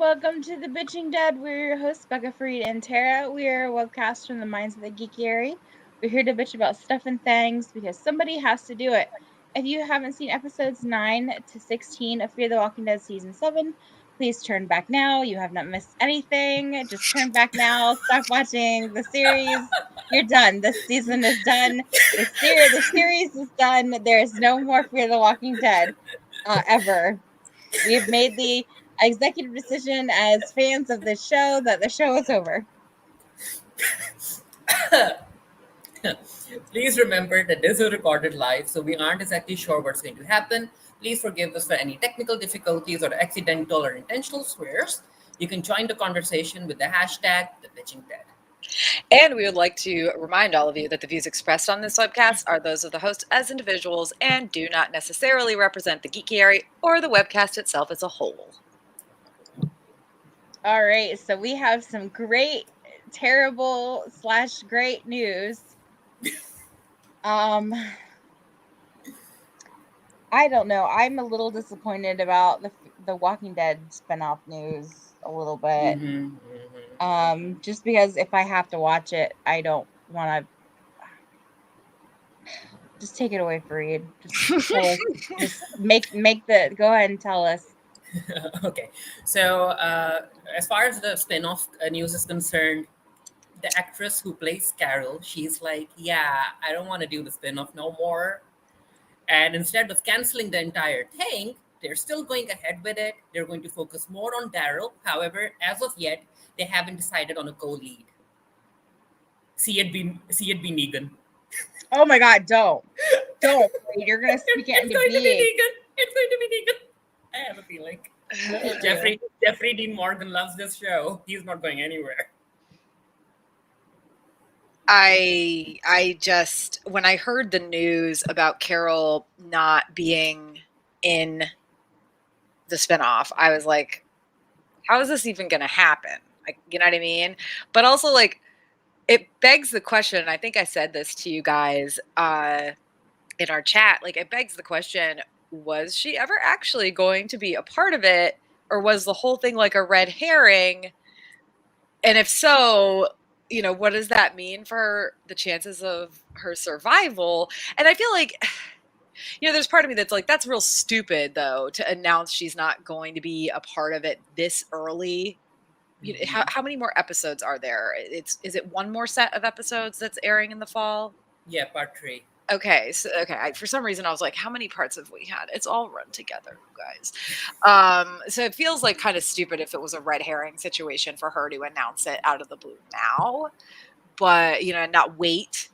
Welcome to the Bitching Dead. We're your hosts, Becca, Freed, and Tara. We are a webcast from the minds of the geeky. We're here to bitch about stuff and things because somebody has to do it. If you haven't seen episodes 9 to 16 of Fear the Walking Dead Season 7, please turn back now. You have not missed anything. Just turn back now. Stop watching the series. You're done. This season is done. The series is done. There is no more Fear the Walking Dead ever. We've made the executive decision as fans of this show that the show is over. Please remember that this is recorded live, so we aren't exactly sure what's going to happen. Please forgive us for any technical difficulties or accidental or intentional swears. You can join the conversation with the hashtag #TheBitchingDead. And we would like to remind all of you that the views expressed on this webcast are those of the host as individuals and do not necessarily represent the geeky or the webcast itself as a whole. All right, so we have some great, terrible / great news. I don't know. I'm a little disappointed about the Walking Dead spinoff news a little bit. Just because if I have to watch it, I don't want to. Just take it away, Fareed. Just tell us. Just make the. Go ahead and tell us. Okay, so as far as the spin-off news is concerned, the actress who plays Carol, she's like, yeah, I don't want to do the spin-off no more. And instead of canceling the entire thing, they're still going ahead with it. They're going to focus more on Daryl. However, as of yet, they haven't decided on a co-lead. See it be Negan. Oh my God! Don't. You're gonna speak it into being. It's going to be Negan. I have a feeling. Jeffrey Dean Morgan loves this show. He's not going anywhere. I just, when I heard the news about Carol not being in the spinoff, I was like, how is this even going to happen? Like, you know what I mean? But also, like, it begs the question, and I think I said this to you guys in our chat, like, it begs the question, was she ever actually going to be a part of it, or was the whole thing like a red herring? And if so, you know, what does that mean for the chances of her survival? And I feel like, you know, there's part of me that's like, that's real stupid, though, to announce she's not going to be a part of it this early. You know, how many more episodes are there? Is it one more set of episodes that's airing in the fall? Yeah, part 3. Okay, so for some reason I was like, how many parts have we had? It's all run together, guys. So it feels like kind of stupid if it was a red herring situation for her to announce it out of the blue now, but you know, not wait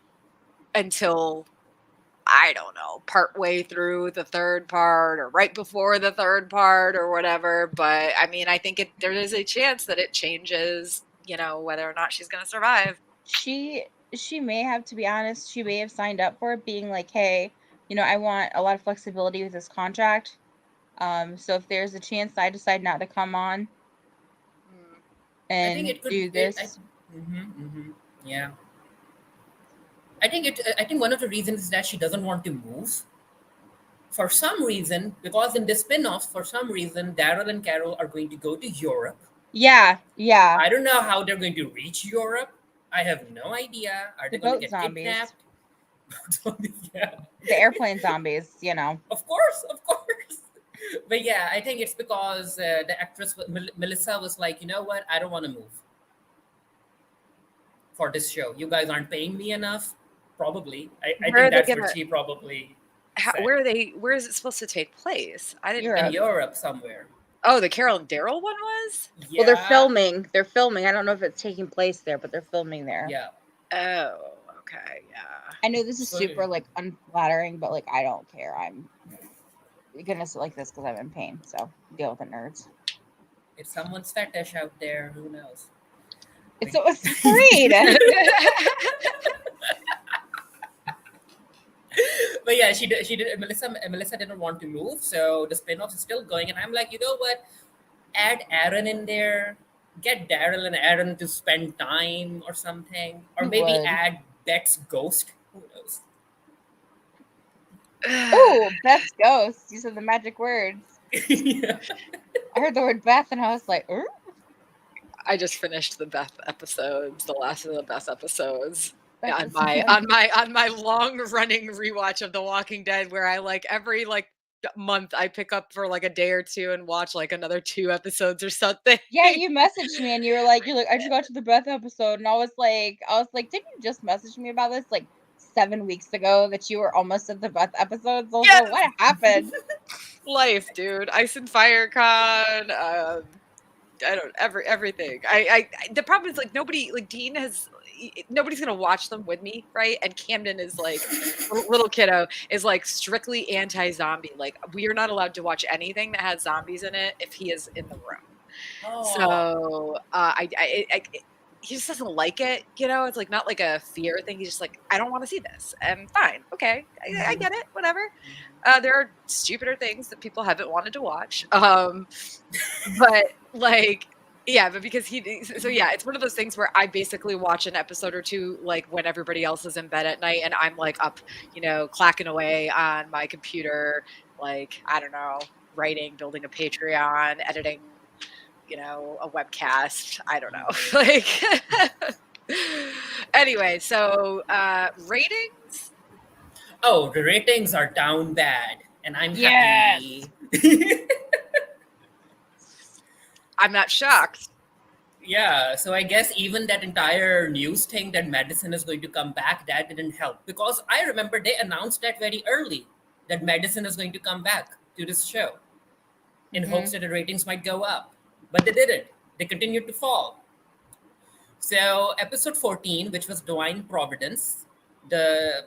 until, I don't know, part way through the third part or right before the third part or whatever. But I mean, I think there is a chance that it changes, you know, whether or not she's going to survive. She may have, to be honest, she may have signed up for it being like, hey, you know, I want a lot of flexibility with this contract. So if there's a chance I decide not to come on and do this. Yeah. I think one of the reasons is that she doesn't want to move. For some reason, because in this spin-off, for some reason, Daryl and Carol are going to go to Europe. Yeah. I don't know how they're going to reach Europe. I have no idea. Are they going to get kidnapped? Yeah. The airplane zombies, you know. Of course. But yeah, I think it's because the actress Melissa was like, you know what? I don't want to move for this show. You guys aren't paying me enough. Probably. I think that's what she probably said. Where is it supposed to take place? I didn't know. In Europe somewhere. Oh, the Carol and Daryl one was? Yeah. Well, they're filming. I don't know if it's taking place there, but they're filming there. Yeah. Oh, okay, yeah. I know this is super like unflattering, but like I don't care. I'm gonna sit like this because I'm in pain. So deal with it, nerds. It's someone's fetish out there. Who knows? It's Freed. But yeah, she did. Melissa didn't want to move, so the spin-off is still going. And I'm like, you know what? Add Aaron in there. Get Daryl and Aaron to spend time or something, or maybe add Beth's ghost. Who knows? Oh, Beth's ghost. You said the magic words. Yeah. I heard the word Beth, and I was like, I just finished the Beth episodes, the last of the Beth episodes. Beth On is my fun. long running rewatch of The Walking Dead, where I like every month I pick up for like a day or two and watch like another 2 episodes or something. Yeah, you messaged me and you're like, I just got to the Beth episode, and I was like, didn't you just message me about this like 7 weeks ago that you were almost at the Beth episodes? Also, Yes, what happened? life, dude. Ice and Fire Con. I don't everything. The problem is like nobody like Dean has nobody's gonna watch them with me, right? And Camden is like little kiddo is like strictly anti-zombie. Like we are not allowed to watch anything that has zombies in it if he is in the room. Oh. So he just doesn't like it, you know. It's like not like a fear thing. He's just like, I don't want to see this. And fine, okay, I get it, whatever. There are stupider things that people haven't wanted to watch. But like, yeah, but because it's one of those things where I basically watch an episode or two like when everybody else is in bed at night, and I'm like up, clacking away on my computer, like I don't know, writing, building a Patreon, editing, a webcast. I don't know, like. Anyway, so ratings. Oh, the ratings are down bad, and I'm Yes. happy. I'm not shocked. Yeah, so I guess even that entire news thing that medicine is going to come back, that didn't help. Because I remember they announced that very early, that medicine is going to come back to this show in hopes that the ratings might go up. But they didn't. They continued to fall. So episode 14, which was Divine Providence, the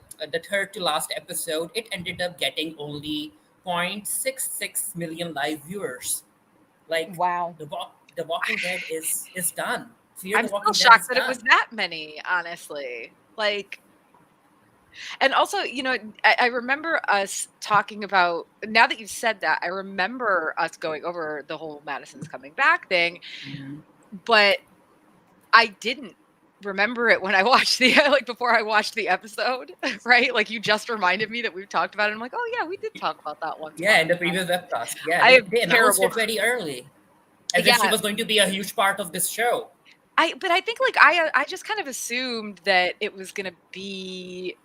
third to last episode, it ended up getting only 0.66 million live viewers. Like Wow. the Walking Dead is done. Fear I'm the still Walking Dead shocked is that done. it was that many, honestly. Like, and also, I remember us talking about, now that you've said that, I remember us going over the whole Madison's coming back thing, but I didn't remember it when I watched before I watched the episode, right? Like you just reminded me that we've talked about it. I'm like, oh yeah, we did talk about that once. Yeah, in the previous webcast. Yeah, I have they announced terrible. it very early, as if she was going to be a huge part of this show. But I think like I just kind of assumed that it was gonna be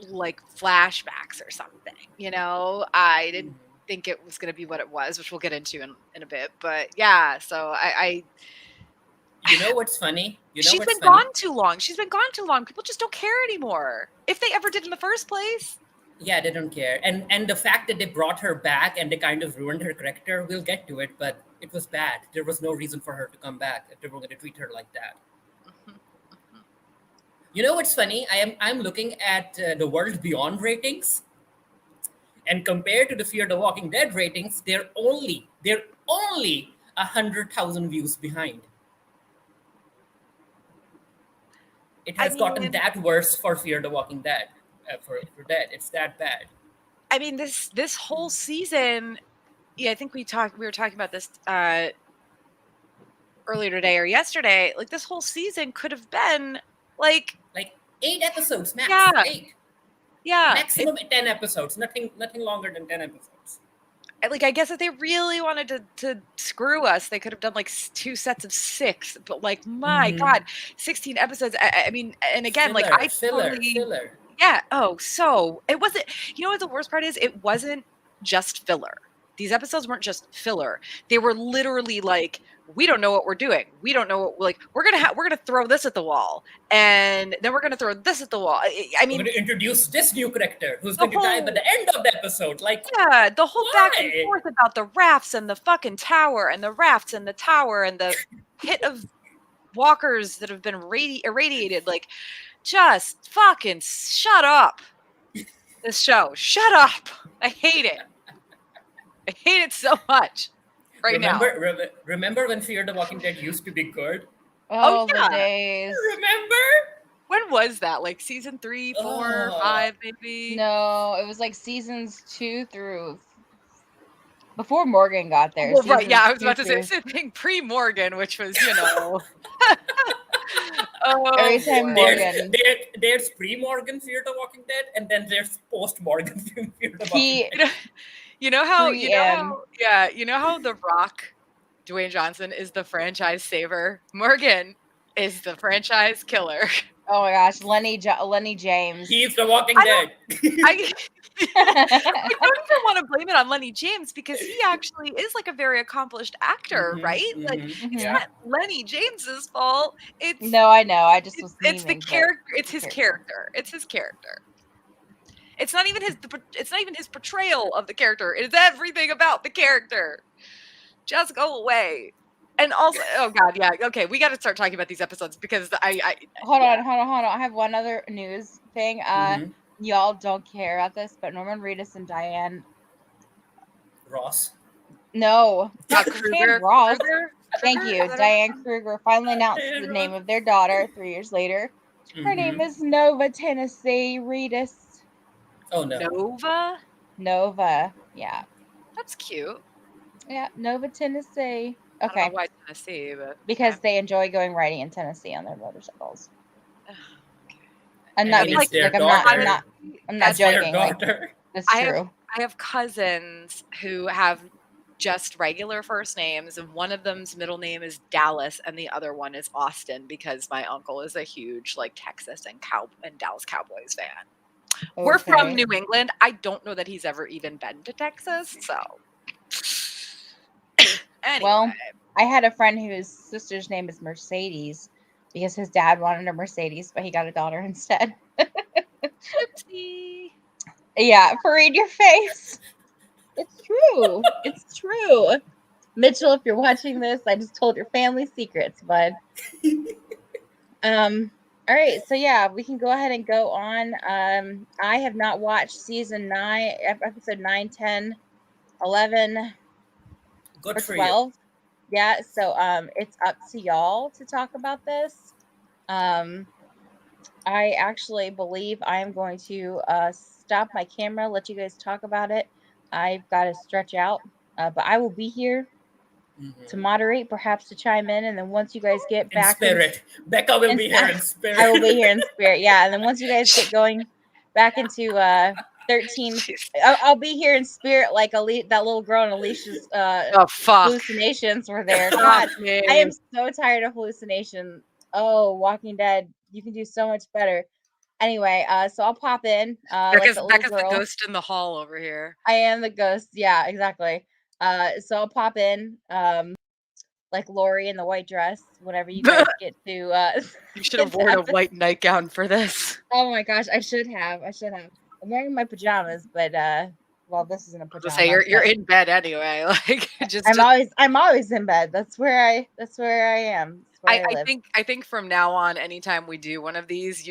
like flashbacks or something, I didn't think it was gonna be what it was, which we'll get into in a bit. But yeah, so I You know what's funny? she's been gone too long. She's been gone too long. People just don't care anymore. If they ever did in the first place. Yeah, they don't care. And the fact that they brought her back and they kind of ruined her character, we'll get to it, but it was bad. There was no reason for her to come back if they were going to treat her like that. You know what's funny? I'm looking at the World Beyond ratings, and compared to the Fear the Walking Dead ratings, they're only 100,000 views behind. It has gotten that worse for Fear the Walking Dead. For Dead, it's that bad. I mean, this whole season, yeah, I think we were talking about this earlier today or yesterday. Like this whole season could have been like 8 episodes max. Yeah. 8. Yeah. Maximum 10 episodes. Nothing longer than 10 episodes. Like I guess if they really wanted to screw us, they could have done like 2 sets of 6. But like my God, 16 episodes. I mean, and again, filler. Yeah. Oh, so it wasn't. You know what the worst part is? It wasn't just filler. These episodes weren't just filler. They were literally like, we don't know what we're doing. We don't know what we're gonna throw this at the wall, and then we're gonna throw this at the wall. I mean, we're gonna introduce this new character who's going to die by the end of the episode. Like, yeah, the whole back and forth about the rafts and the fucking tower and the rafts and the tower and the hit of walkers that have been irradiated. Like, just fucking shut up. This show, shut up. I hate it. I hate it so much. Remember when Fear the Walking Dead used to be good? Oh yeah. The days. Remember? When was that? Like season 3, 4, 5, maybe? No, it was like seasons 2 through before Morgan got there. Well, right, yeah, I was about to say something pre-Morgan, which was, every time Morgan. There's pre-Morgan Fear the Walking Dead, and then there's post-Morgan Fear the Walking Dead. You know how The Rock Dwayne Johnson is the franchise saver. Morgan is the franchise killer. Oh my gosh, Lenny James. He's the Walking I Dead. I I don't even want to blame it on Lenny James because he actually is like a very accomplished actor, right? Like it's Yeah. not Lenny James's fault. It's No, I know. I just was it's the memeing, but character. It's the his character. It's his character. It's not even his portrayal of the character. It is everything about the character. Just go away. And also, oh god, yeah, okay, we got to start talking about these episodes because hold on. I have one other news thing. Y'all don't care about this, but Norman Reedus and Diane. Ross. No, not Kruger. Ross. Kruger? Thank Kruger? you. Diane Kruger finally announced the name of their daughter 3 years later. Her name is Nova Tennessee Reedus. Oh no. Nova? Yeah. That's cute. Yeah, Nova Tennessee. I don't Okay. know why Tennessee, but Because they enjoy going riding in Tennessee on their motorcycles. I'm And not it being is their like I'm daughter. not That's their joking. Like, daughter. that's true. I have cousins who have just regular first names, and one of them's middle name is Dallas, and the other one is Austin because my uncle is a huge like Texas and Dallas Cowboys fan. Okay. We're from New England. I don't know that he's ever even been to Texas, so anyway. Well, I had a friend whose sister's name is Mercedes because his dad wanted a Mercedes, but he got a daughter instead. Oopsie. Yeah, Fareed, your face. It's true. It's true. Mitchell, if you're watching this, I just told your family secrets, bud. All right, so yeah, we can go ahead and go on. I have not watched season 9, episode 9, 10, 11, Good or for 12. Yeah, so it's up to y'all to talk about this. I actually believe I am going to stop my camera, let you guys talk about it. I've got to stretch out, but I will be here to moderate, perhaps to chime in, and then once you guys get In back spirit. Becca will be here in spirit. I will be here in spirit, yeah. And then once you guys get going back into 13, I'll be here in spirit like that little girl in Alicia's Oh fuck. hallucinations were there. God, I am so tired of hallucination. Oh, Walking Dead, you can do so much better. Anyway, so I'll pop in. Becca's like the ghost in the hall over here. I am the ghost. Yeah, exactly. So I'll pop in, like Lori in the white dress whenever you guys get to. You should have worn a white nightgown for this. Oh my gosh, I should have. I'm wearing my pajamas, but well, this isn't a pajama. Say you're in bed anyway. Like I'm always in bed. That's where I am. That's where I live. I think from now on, anytime we do one of these,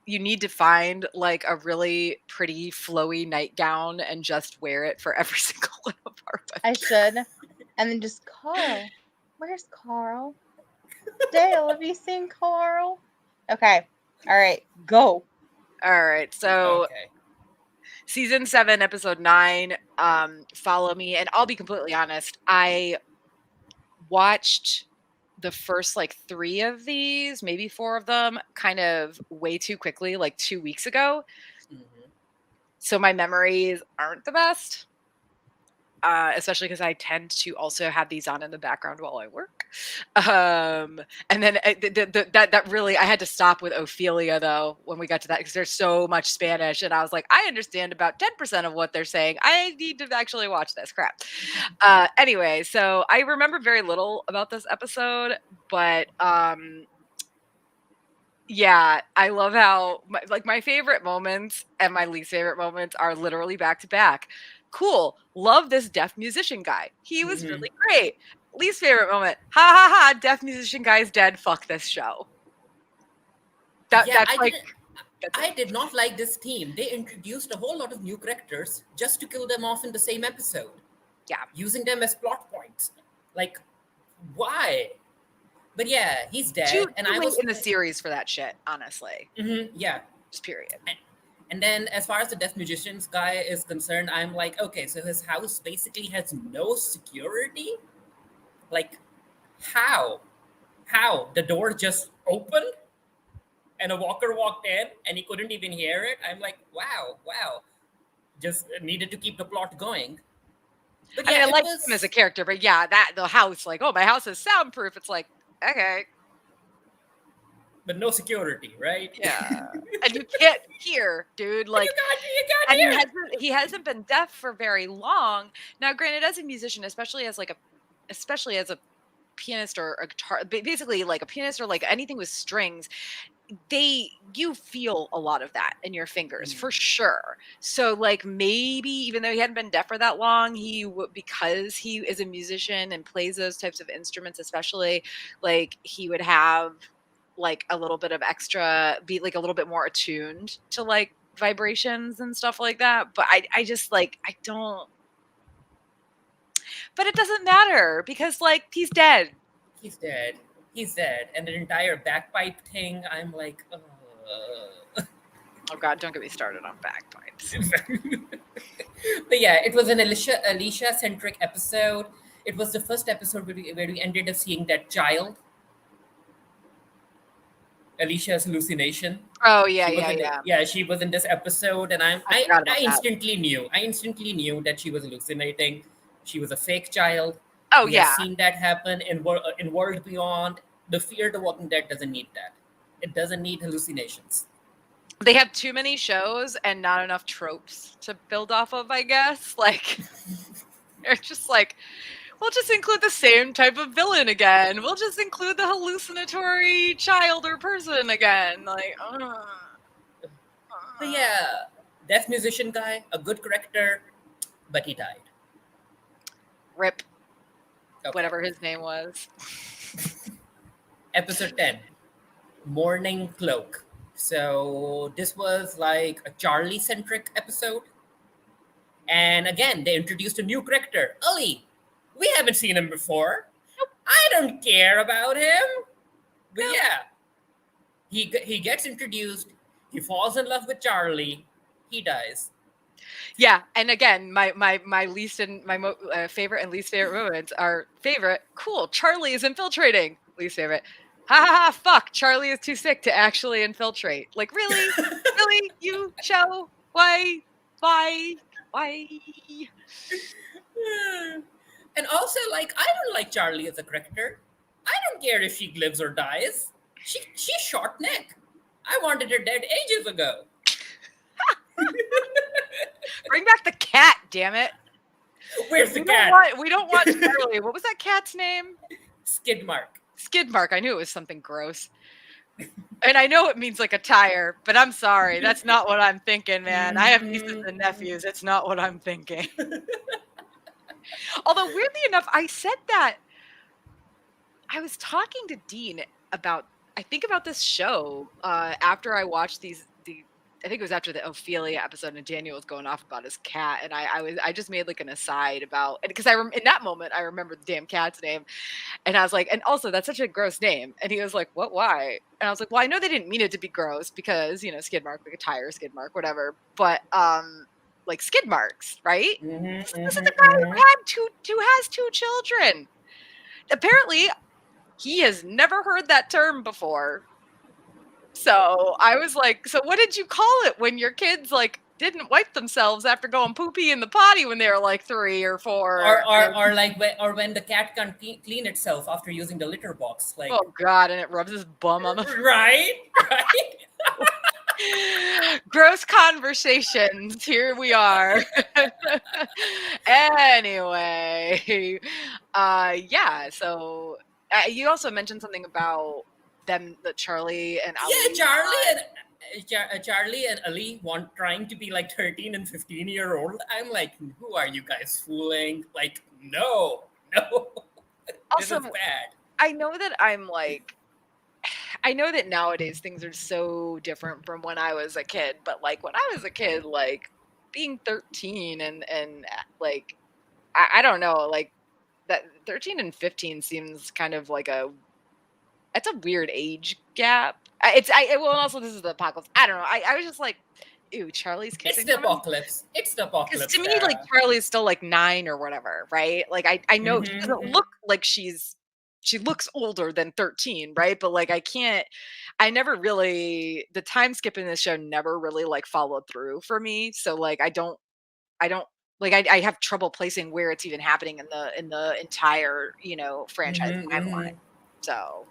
you need to find like a really pretty flowy nightgown and just wear it for every single one of our webcasts. I should. And then just Carl. Where's Carl? Dale, have you seen Carl? Okay. All right. Go. All right. So Okay. season 7, episode 9, Follow Me. And I'll be completely honest, I watched the first like 3 of these, maybe 4 of them, kind of way too quickly, like 2 weeks ago. So my memories aren't the best, especially because I tend to also have these on in the background while I work. And then that really, I had to stop with Ophelia though when we got to that because there's so much Spanish, and I was like, I understand about 10% of what they're saying. I need to actually watch this crap. Anyway, so I remember very little about this episode, but yeah, I love how my favorite moments and my least favorite moments are literally back to back. Cool. Love this deaf musician guy. He was really great. Least favorite moment. Ha ha ha. Deaf musician guy's dead. Fuck this show. I did not like this team. They introduced a whole lot of new characters just to kill them off in the same episode. Yeah. Using them as plot points. Like, why? But yeah, he's dead. And I was in the series for that shit, honestly. Yeah. Just period. And then as far as the deaf musicians guy is concerned, I'm like, okay, so his house basically has no security? Like, how? How? The door just opened and a walker walked in and he couldn't even hear it? I'm like, wow. Just needed to keep the plot going. But I mean, yeah, I it like him as a was. character, but yeah, that the house, like, oh, my house is soundproof. It's like, okay, But no security, right? yeah, and you can't hear, dude. Like, You can't and hear. he hasn't been deaf for very long. Now, granted, as a musician, especially as a pianist or a guitar, basically like a pianist or like anything with strings, you feel a lot of that in your fingers for sure. So like maybe even though he hadn't been deaf for that long, because he is a musician and plays those types of instruments, especially, like he would have like a little bit of extra, be like a little bit more attuned to like vibrations and stuff like that. But I just like I don't. But it doesn't matter because like he's dead. He's dead. He's dead. And the entire bagpipe thing, I'm like, Oh God, don't get me started on bagpipes. But yeah, it was an Alicia centric episode. It was the first episode where we ended up seeing that child, Alicia's hallucination. Oh yeah, She was yeah, in yeah. yeah, she was in this episode, and I forgot about I that. instantly knew that she was hallucinating. She was a fake child. Oh We have yeah. seen that happen in World Beyond. The Fear the Walking Dead doesn't need that. It doesn't need hallucinations. They have too many shows and not enough tropes to build off of, I guess. Like they're just like, we'll just include the same type of villain again. We'll just include the hallucinatory child or person again. Like, But yeah, deaf musician guy, a good corrector, but he died. rip, Okay. whatever his name was. Episode 10, Morning Cloak. So this was like a Charlie centric episode. And again, they introduced a new character, Ali. We haven't seen him before. I don't care about him. But Nope. yeah, he gets introduced. He falls in love with Charlie. He dies. Yeah, and again, my least and my favorite and least favorite moments are favorite. Cool, Charlie is infiltrating. Least favorite. Ha ha ha! Fuck, Charlie is too sick to actually infiltrate. Like really, really, you show why? And also, like, I don't like Charlie as a character. I don't care if she lives or dies. She's short neck. I wanted her dead ages ago. Bring back the cat, damn it! Where's the We cat? don't want Charlie. What was that cat's name? Skidmark. Skidmark. I knew it was something gross. And I know it means like a tire, but I'm sorry. That's not what I'm thinking, man. I have nieces and nephews. It's not what I'm thinking. Although, weirdly enough, I said that. I was talking to Dean about, I think about this show after I watched I think it was after the Ophelia episode, and Daniel was going off about his cat, and I just made like an aside about, because in that moment I remember the damn cat's name, and I was like, and also that's such a gross name, and he was like, what, why? And I was like, well, I know they didn't mean it to be gross because skid mark, like a tire, skid mark, whatever, but like skid marks, right? This is a guy who has two children. Apparently, he has never heard that term before. So I was like, so what did you call it when your kids like didn't wipe themselves after going poopy in the potty when they were like 3 or 4? Or when the cat can't clean itself after using the litter box, like, oh God, and it rubs his bum on the right. gross conversations. Here we are. Anyway, yeah. So you also mentioned something about them, that Charlie and Ali. Yeah, Charlie and Ali trying to be like 13 and 15-year-old. I'm like, who are you guys fooling? Like, no. This Also, is bad. I know that I know that nowadays things are so different from when I was a kid, but like when I was a kid, like being 13 and like I don't know, like that 13 and 15 seems kind of like it's a weird age gap. Well, also this is the apocalypse. I don't know. I was just like, ew, Charlie's kissing. It's the apocalypse. It's the apocalypse. Because to me, like Charlie's still like 9 or whatever, right? Like I know she doesn't look like she looks older than 13, right? But like I never really, the time skip in this show never really like followed through for me. So like I don't Like I have trouble placing where it's even happening in the entire, franchise timeline. So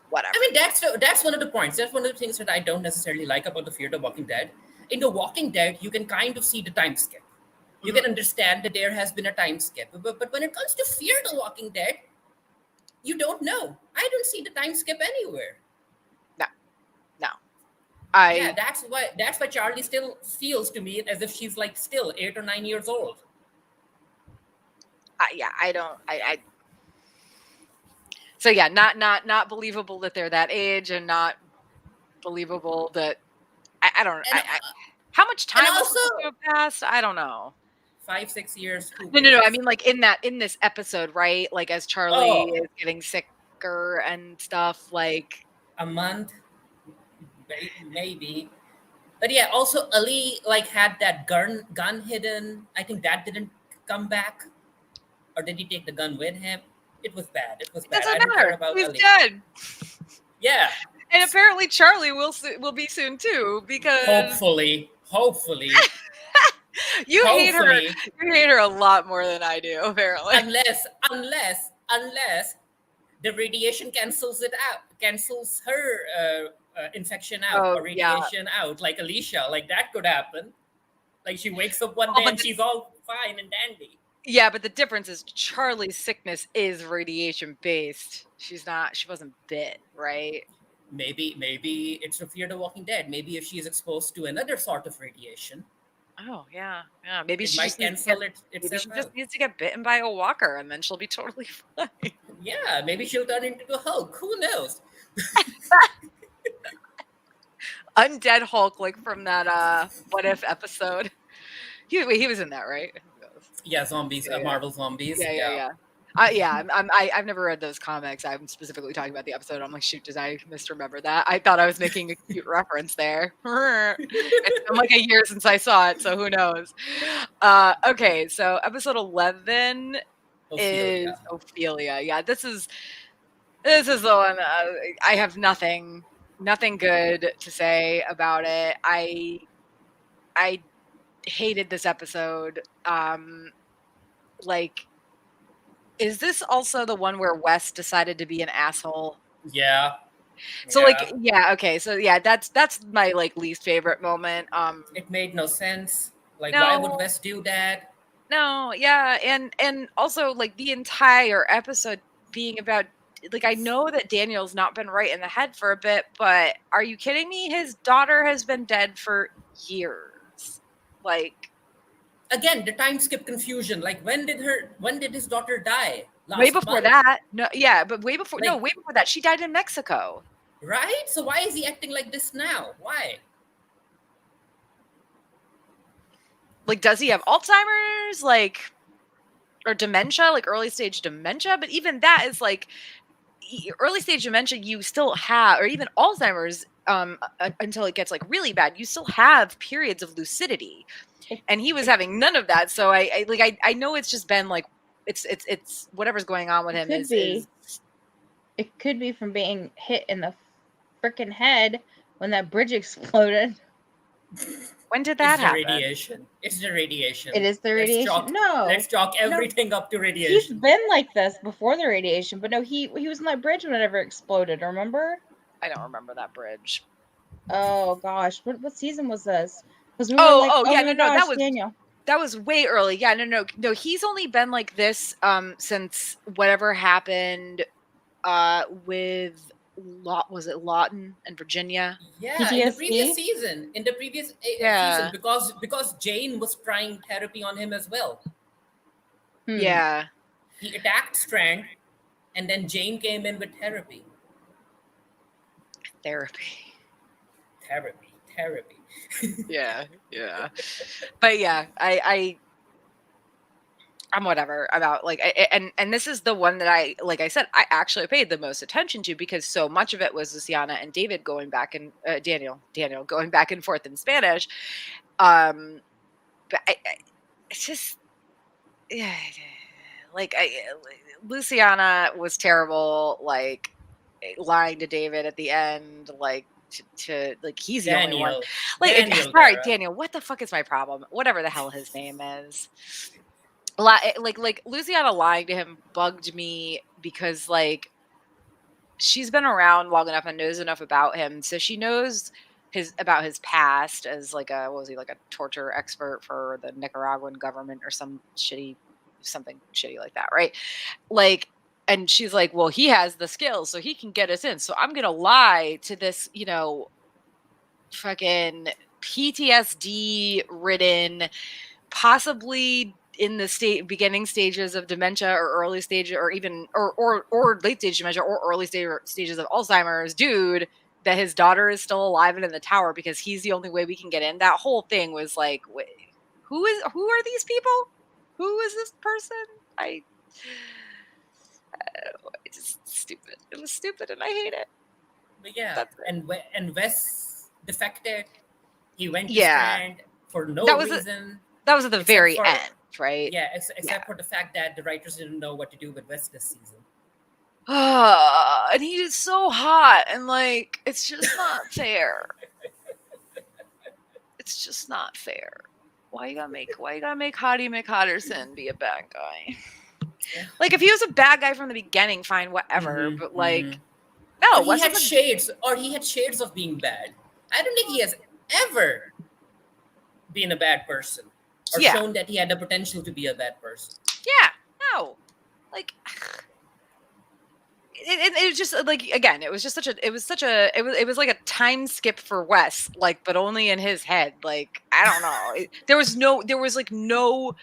whatever. I mean, that's one of the points. That's one of the things that I don't necessarily like about the Fear the Walking Dead. In The Walking Dead, you can kind of see the time skip. You can understand that there has been a time skip. But when it comes to Fear the Walking Dead, you don't know. I don't see the time skip anywhere. No. Yeah, that's why Charlie still feels to me as if she's like still 8 or 9 years old. I don't. So yeah, not believable that they're that age, and not believable that I don't. And How much and time was also supposed to have passed? I don't know. 5-6 years. Who No. I cares? mean, like in this episode, right? Like as Charlie Oh, is getting sicker and stuff. Like a month, maybe. But yeah, also Ali like had that gun hidden. I think that didn't come back, or did he take the gun with him? It was bad. It was it bad. doesn't I don't care matter. about He's Ali. dead, Yeah, and apparently Charlie will be soon too, because hopefully, you hate her. hopefully, You hate her a lot more than I do, apparently. unless the radiation cancels her infection out, Oh or yeah. radiation out, like Alicia. Like that could happen. Like she wakes up one Oh, day but and she's all fine and dandy. Yeah, but the difference is Charlie's sickness is radiation based. She wasn't bit, right? Maybe it's a Fear the Walking Dead. Maybe if she's exposed to another sort of radiation, Oh yeah. it might cancel maybe she itself just out. needs to get bitten by a walker, and then she'll be totally fine. Yeah, maybe she'll turn into the Hulk. Who knows? Undead Hulk, like from that What If episode. He was in that, right? Yeah, zombies, Yeah. Marvel zombies. Yeah. I've never read those comics. I'm specifically talking about the episode. I'm like, shoot, did I misremember that? I thought I was making a cute reference there. It's been like a year since I saw it, so who knows? Okay, so episode 11 is Ophelia. Ophelia. Yeah, this is the one. I have nothing good to say about it. I hated this episode. Like, is this also the one where Wes decided to be an asshole? Yeah. So yeah. like, yeah, okay, so yeah, that's my like least favorite moment. It made no sense. Like, why would No, Wes do that? no, yeah, and also like the entire episode being about, like, I know that Daniel's not been right in the head for a bit, but are you kidding me? His daughter has been dead for years. Like, Again, the time skip confusion. Like, when did his daughter die? way Last before month, that. No, yeah, but way before like, that. She died in Mexico. right? So why is he acting like this now? Why? Like, does he have Alzheimer's, like, or dementia, like early stage dementia? But even that is like early stage dementia, you still have, or even Alzheimer's, until it gets like really bad, you still have periods of lucidity, and he was having none of that. So I know it's just been like it's whatever's going on with him is It could be from being hit in the freaking head when that bridge exploded. When did that happen? Radiation. It's the radiation. It is the radiation. Let's chalk everything up to radiation. He's been like this before the radiation, but no, he was on that bridge whenever it exploded. Remember? I don't remember that bridge. Oh gosh, what season was this? Because we Oh, were like, oh yeah, no, gosh, that was Daniel. That was way early. Yeah, no. He's only been like this since whatever happened with was it Lawton and Virginia? Yeah, PTSD? in the previous season. Season, because Jane was trying therapy on him as well. Yeah. He attacked Strand, and then Jane came in with therapy. Therapy. Yeah. But yeah, I'm whatever about, like, and this is the one that I said, I actually paid the most attention to, because so much of it was Luciana and David going back, and Daniel going back and forth in Spanish. But it's just, yeah, like, Luciana was terrible, like lying to David at the end, like to like he's the only one. Daniel. Like, Daniel, sorry, Dara. Daniel. What the fuck is my problem? Whatever the hell his name is. Like Luciana lying to him bugged me because like she's been around long enough and knows enough about him, so she knows about his past as like a what was he like a torture expert for the Nicaraguan government or something shitty like that, right? Like, and she's like, well, he has the skills, so he can get us in. So I'm gonna lie to this, fucking PTSD ridden, possibly in the beginning stages of dementia or early stage or even or late stage dementia or early stages of Alzheimer's dude that his daughter is still alive and in the tower because he's the only way we can get in. That whole thing was like, who are these people? Who is this person? It's just stupid. It was stupid and I hate it. But yeah, That's it. and Wes defected. He went to Yeah. Strand for no That was reason. That was at the Except very for- end, right? Yeah, except for the fact that the writers didn't know what to do with Wes this season. And he is so hot and like it's just not fair. It's just not fair. Why you gotta make Hottie McHotterson be a bad guy? Yeah. Like if he was a bad guy from the beginning, fine, whatever. Mhm, But like, mhm. no, Or he Wes had was shades of being bad. I don't think he has ever been a bad person or Yeah. shown that he had the potential to be a bad person. yeah, no, like. It was just like again, it was like a time skip for Wes, like, but only in his head. Like I don't know, there was like no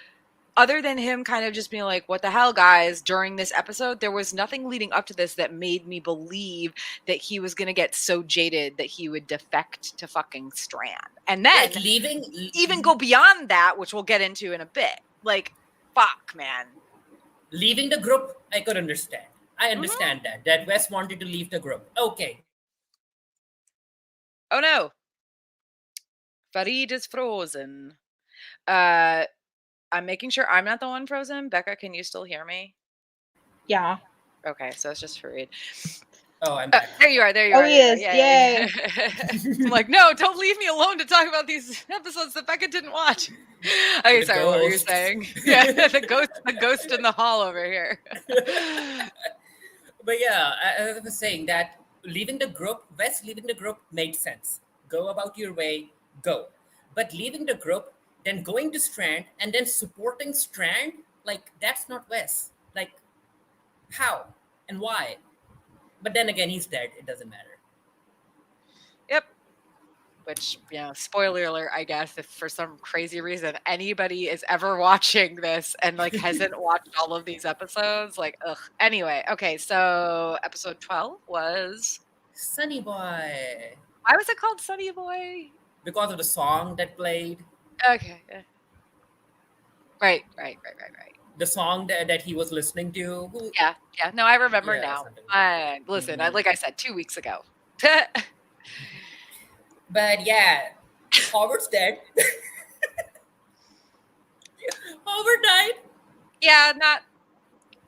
other than him kind of just being like, what the hell, guys, during this episode, there was nothing leading up to this that made me believe that he was going to get so jaded that he would defect to fucking Strand. And then Like leaving, even go beyond that, which we'll get into in a bit. Like, fuck, man. leaving the group, I could understand. I understand that Wes wanted to leave the group. Okay. Oh no. Farid is frozen. I'm making sure I'm not the one frozen. Becca, can you still hear me? Yeah. Okay, so it's just Farid. Oh, I'm back. There you are. There you Oh, are. he there is. you are. Yay. I'm like, no, don't leave me alone to talk about these episodes that Becca didn't watch. Okay, The sorry, what were you ghost. saying? Yeah, the ghost in the hall over here. But yeah, I was saying that Wes leaving the group made sense. Go about your way, go. But leaving the group, then going to Strand, and then supporting Strand, like, that's not Wes. Like, how and why? But then again, he's dead. It doesn't matter. Yep. Which, spoiler alert, I guess, if for some crazy reason anybody is ever watching this and like hasn't watched all of these episodes, like, ugh. Anyway, okay, so episode 12 was. Sunny Boy. Why was it called Sunny Boy? Because of the song that played, Okay. Right. the song that he was listening to. Yeah. No, I remember Yeah, now. something Listen, Mhm. like I said, 2 weeks ago. But yeah, Howard's dead. Howard died. Yeah,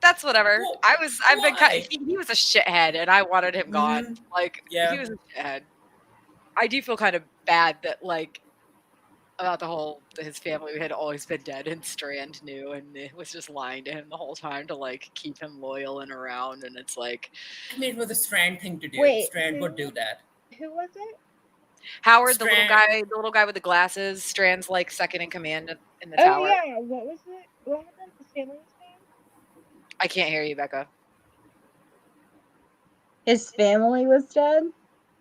that's whatever. Well, I've been why? he was a shithead and I wanted him gone. Mhm. Like, Yeah. he was a shithead. I do feel kind of bad that like about his family had always been dead and Strand knew and it was just lying to him the whole time to like keep him loyal and around, and it's like I mean, it was a Strand thing to do. Wait, Strand would do that. Who was it? Howard, Strand. the little guy with the glasses, Strand's like second in command in the Oh tower. yeah. What was it? What happened? His family's name? I can't hear you, Becca. His family was dead.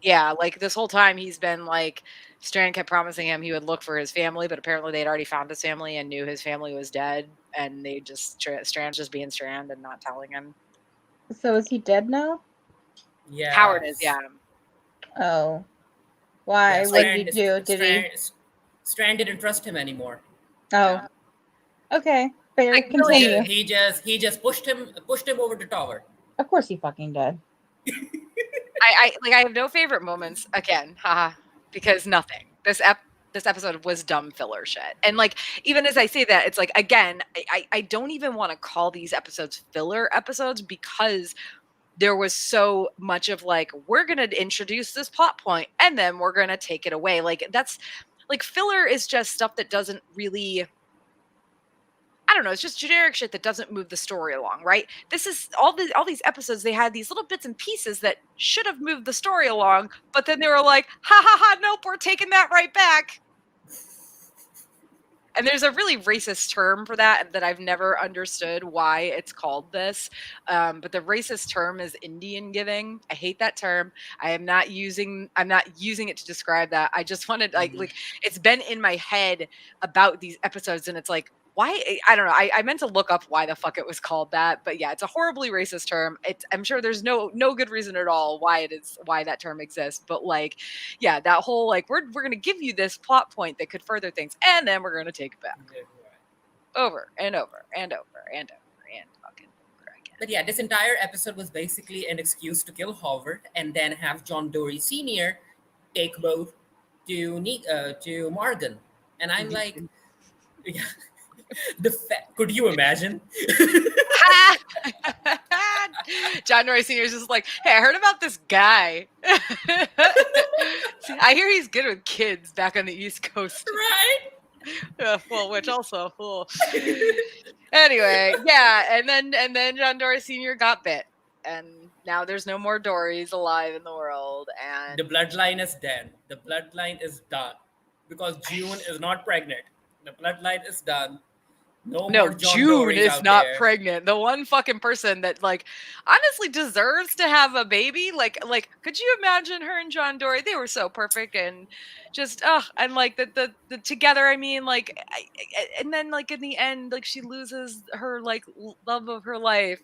Yeah, like this whole time he's been like, Strand kept promising him he would look for his family, but apparently they'd already found his family and knew his family was dead, and they just Strand's just being Strand and not telling him. So is he dead now? Yeah. Howard is, yeah. Oh. Why? Yeah, What did he do? Did he? Strand didn't trust him anymore. Oh. Okay. Fair. Like, really? Continue. He just pushed him over the tower. Of course he fucking did. I have no favorite moments again, haha, because nothing. This episode was dumb filler shit. And like, even as I say that, it's like, again, I don't even want to call these episodes filler episodes because there was so much of like, we're going to introduce this plot point and then we're going to take it away. Like that's like filler is just stuff that doesn't really, I don't know, it's just generic shit that doesn't move the story along, right? This is all these episodes, they had these little bits and pieces that should have moved the story along, but then they were like, ha ha ha, nope, we're taking that right back. And there's a really racist term for that I've never understood why it's called this. But the racist term is Indian giving. I hate that term. I'm not using it to describe that. I just wanted like it's been in my head about these episodes, and it's like, why? I don't know. I meant to look up why the fuck it was called that, but yeah, it's a horribly racist term. I'm sure there's no good reason at all why that term exists. But like, yeah, that whole like we're gonna give you this plot point that could further things, and then we're gonna take it back over and over and over and over and fucking over again. But yeah, this entire episode was basically an excuse to kill Howard and then have John Dory Sr. take both to Morgan, and I'm like, yeah. Could you imagine? John Dory Sr. is just like, hey, I heard about this guy. I hear he's good with kids back on the East Coast. Right? Well, which also, anyway, yeah, and then John Dory Sr. got bit, and now there's no more Dorys alive in the world, and the bloodline is dead. The bloodline is done because June is not pregnant. The bloodline is done. No June is not pregnant. The one fucking person that like honestly deserves to have a baby. Like could you imagine her and John Dory? They were so perfect and just and like the together. I mean, like, and then like in the end, like she loses her like love of her life,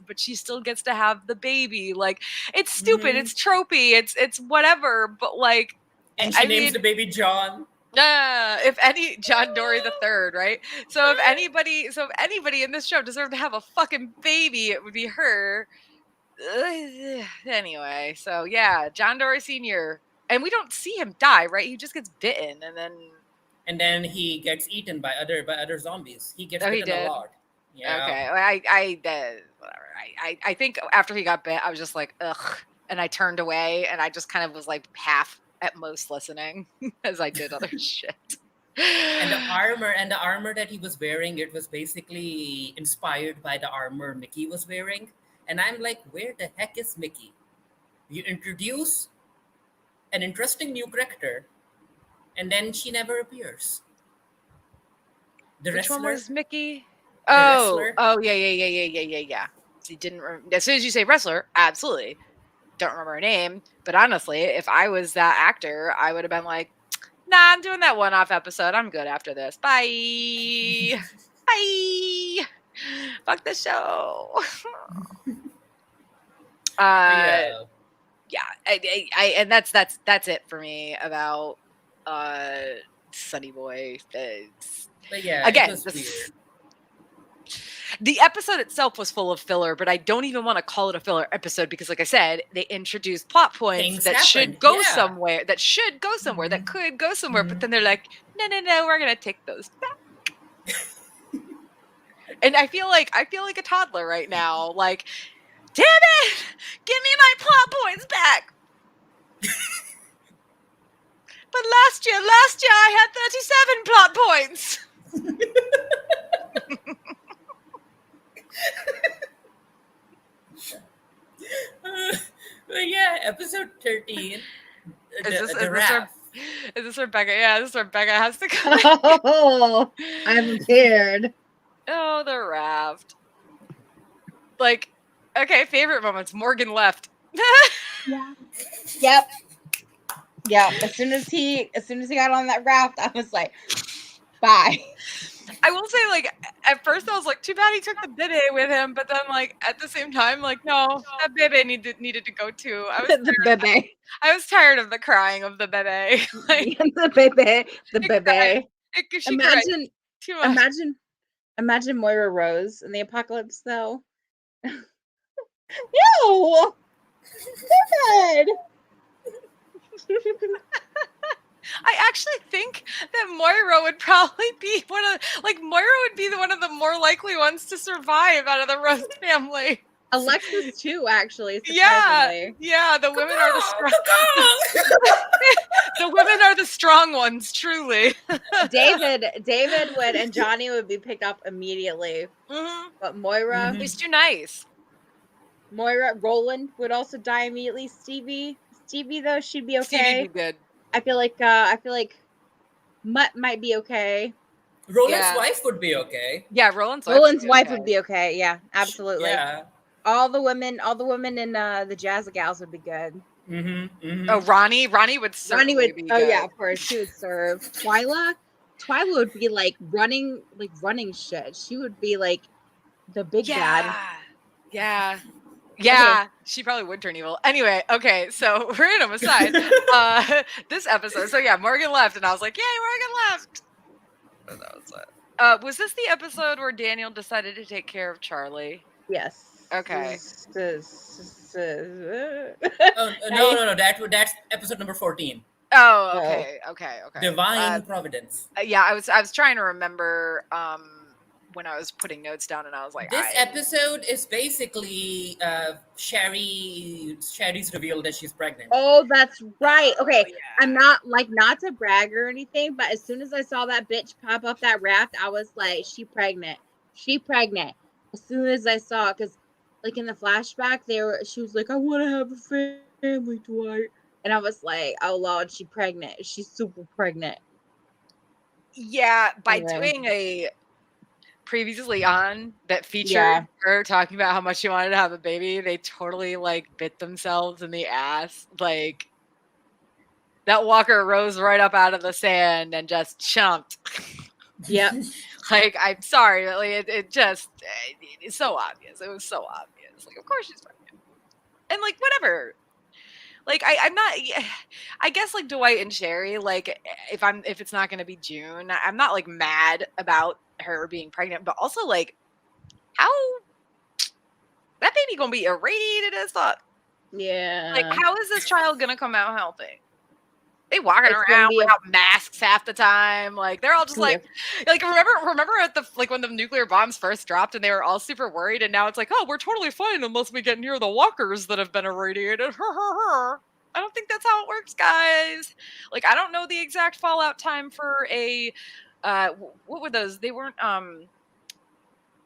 but she still gets to have the baby. Like it's stupid. It's tropey. It's whatever. But like, and she names the baby John. If any John Dory the third, right? So if anybody in this show deserved to have a fucking baby, it would be her. Anyway, so yeah, John Dory Sr. And we don't see him die, right? He just gets bitten, and then he gets eaten by other zombies. He gets bitten a lot. Yeah. Okay. Whatever. I think after he got bit, I was just like, ugh, and I turned away, and I just kind of was like half at most listening as I did other shit. And the armor that he was wearing, it was basically inspired by the armor Mickey was wearing. And I'm like, where the heck is Mickey? You introduce an interesting new character, and then she never appears. Which one was Mickey? Oh, yeah. She didn't. As soon as you say wrestler, absolutely. Don't remember her name, but honestly, if I was that actor, I would have been like, nah, I'm doing that one-off episode. I'm good after this. Bye. Bye. Fuck the show. Yeah. And that's it for me about Sunny Boy. But yeah, again, it was weird. The episode itself was full of filler, but I don't even want to call it a filler episode because, like I said, they introduced plot points that should go somewhere, that could go somewhere, but then they're like, no, we're going to take those back. And I feel like a toddler right now, like, damn it, give me my plot points back. But last year I had 37 plot points. Yeah, episode 13. Is this Rebecca? Yeah, this Rebecca has to come. Oh, I'm scared. Oh, the raft. Like, okay, favorite moments. Morgan left. Yeah. Yep. Yeah. As soon as he got on that raft, I was like, bye. I will say, like, at first I was like, too bad he took the bebe with him, but then, like, at the same time, like, no, that bebe needed to go too. I was tired of the crying of the bebe. Like, the bebe. Imagine Moira Rose in the apocalypse, though. No, good. I actually think that Moira would probably be one of the more likely ones to survive out of the Rose family. Alexis too, actually. Yeah, Surprisingly. yeah. The women are the strong. Caw-caw! The women are the strong ones, truly. David would and Johnny would be picked up immediately. Mhm. But Moira, He's too nice. Roland would also die immediately. Stevie though, she'd be okay. Stevie'd be good. I feel like Mutt might be okay. Roland's Yeah. wife would be okay. Yeah, Roland's Wife would be okay. Yeah, absolutely. Yeah. All the women in the Jazz Gals would be good. Oh, Ronnie would certainly be oh good. yeah, of course she would serve. Twyla would be like running shit. She would be like the big bad. Yeah. Okay. She probably would turn evil. Anyway, okay, so random aside, this episode. So yeah, Morgan left, and I was like, "Yay, Morgan left!" But that was it. Was this the episode where Daniel decided to take care of Charlie? Yes. Okay. No. That's episode number 14. Oh, okay. Divine Providence. Yeah, I was trying to remember when I was putting notes down, and I was like, This episode is basically Sherry's reveal that she's pregnant. Oh, that's right. Okay, yeah. I'm not to brag or anything, but as soon as I saw that bitch pop up that raft, I was like, she pregnant. As soon as I saw it, because like in the flashback, she was like, I want to have a family, Dwight, and I was like, oh Lord, she pregnant. She's super pregnant. Yeah, by doing a previously on that featured her talking about how much she wanted to have a baby, they totally like bit themselves in the ass. Like that walker rose right up out of the sand and just chumped. Yeah. Like, I'm sorry, but like it's so obvious. It was so obvious. Like, of course she's pregnant. And like whatever. Like I'm not. I guess like Dwight and Sherry. Like if it's not going to be June, I'm not like mad about her being pregnant. But also like, how that baby gonna be irradiated as fuck? Yeah. Like how is this child gonna come out healthy? They walking around without masks half the time. Like they're all just like remember at the like when the nuclear bombs first dropped and they were all super worried, and now it's like, oh, we're totally fine unless we get near the walkers that have been irradiated. I don't think that's how it works, guys. Like I don't know the exact fallout time for a what were those? They weren't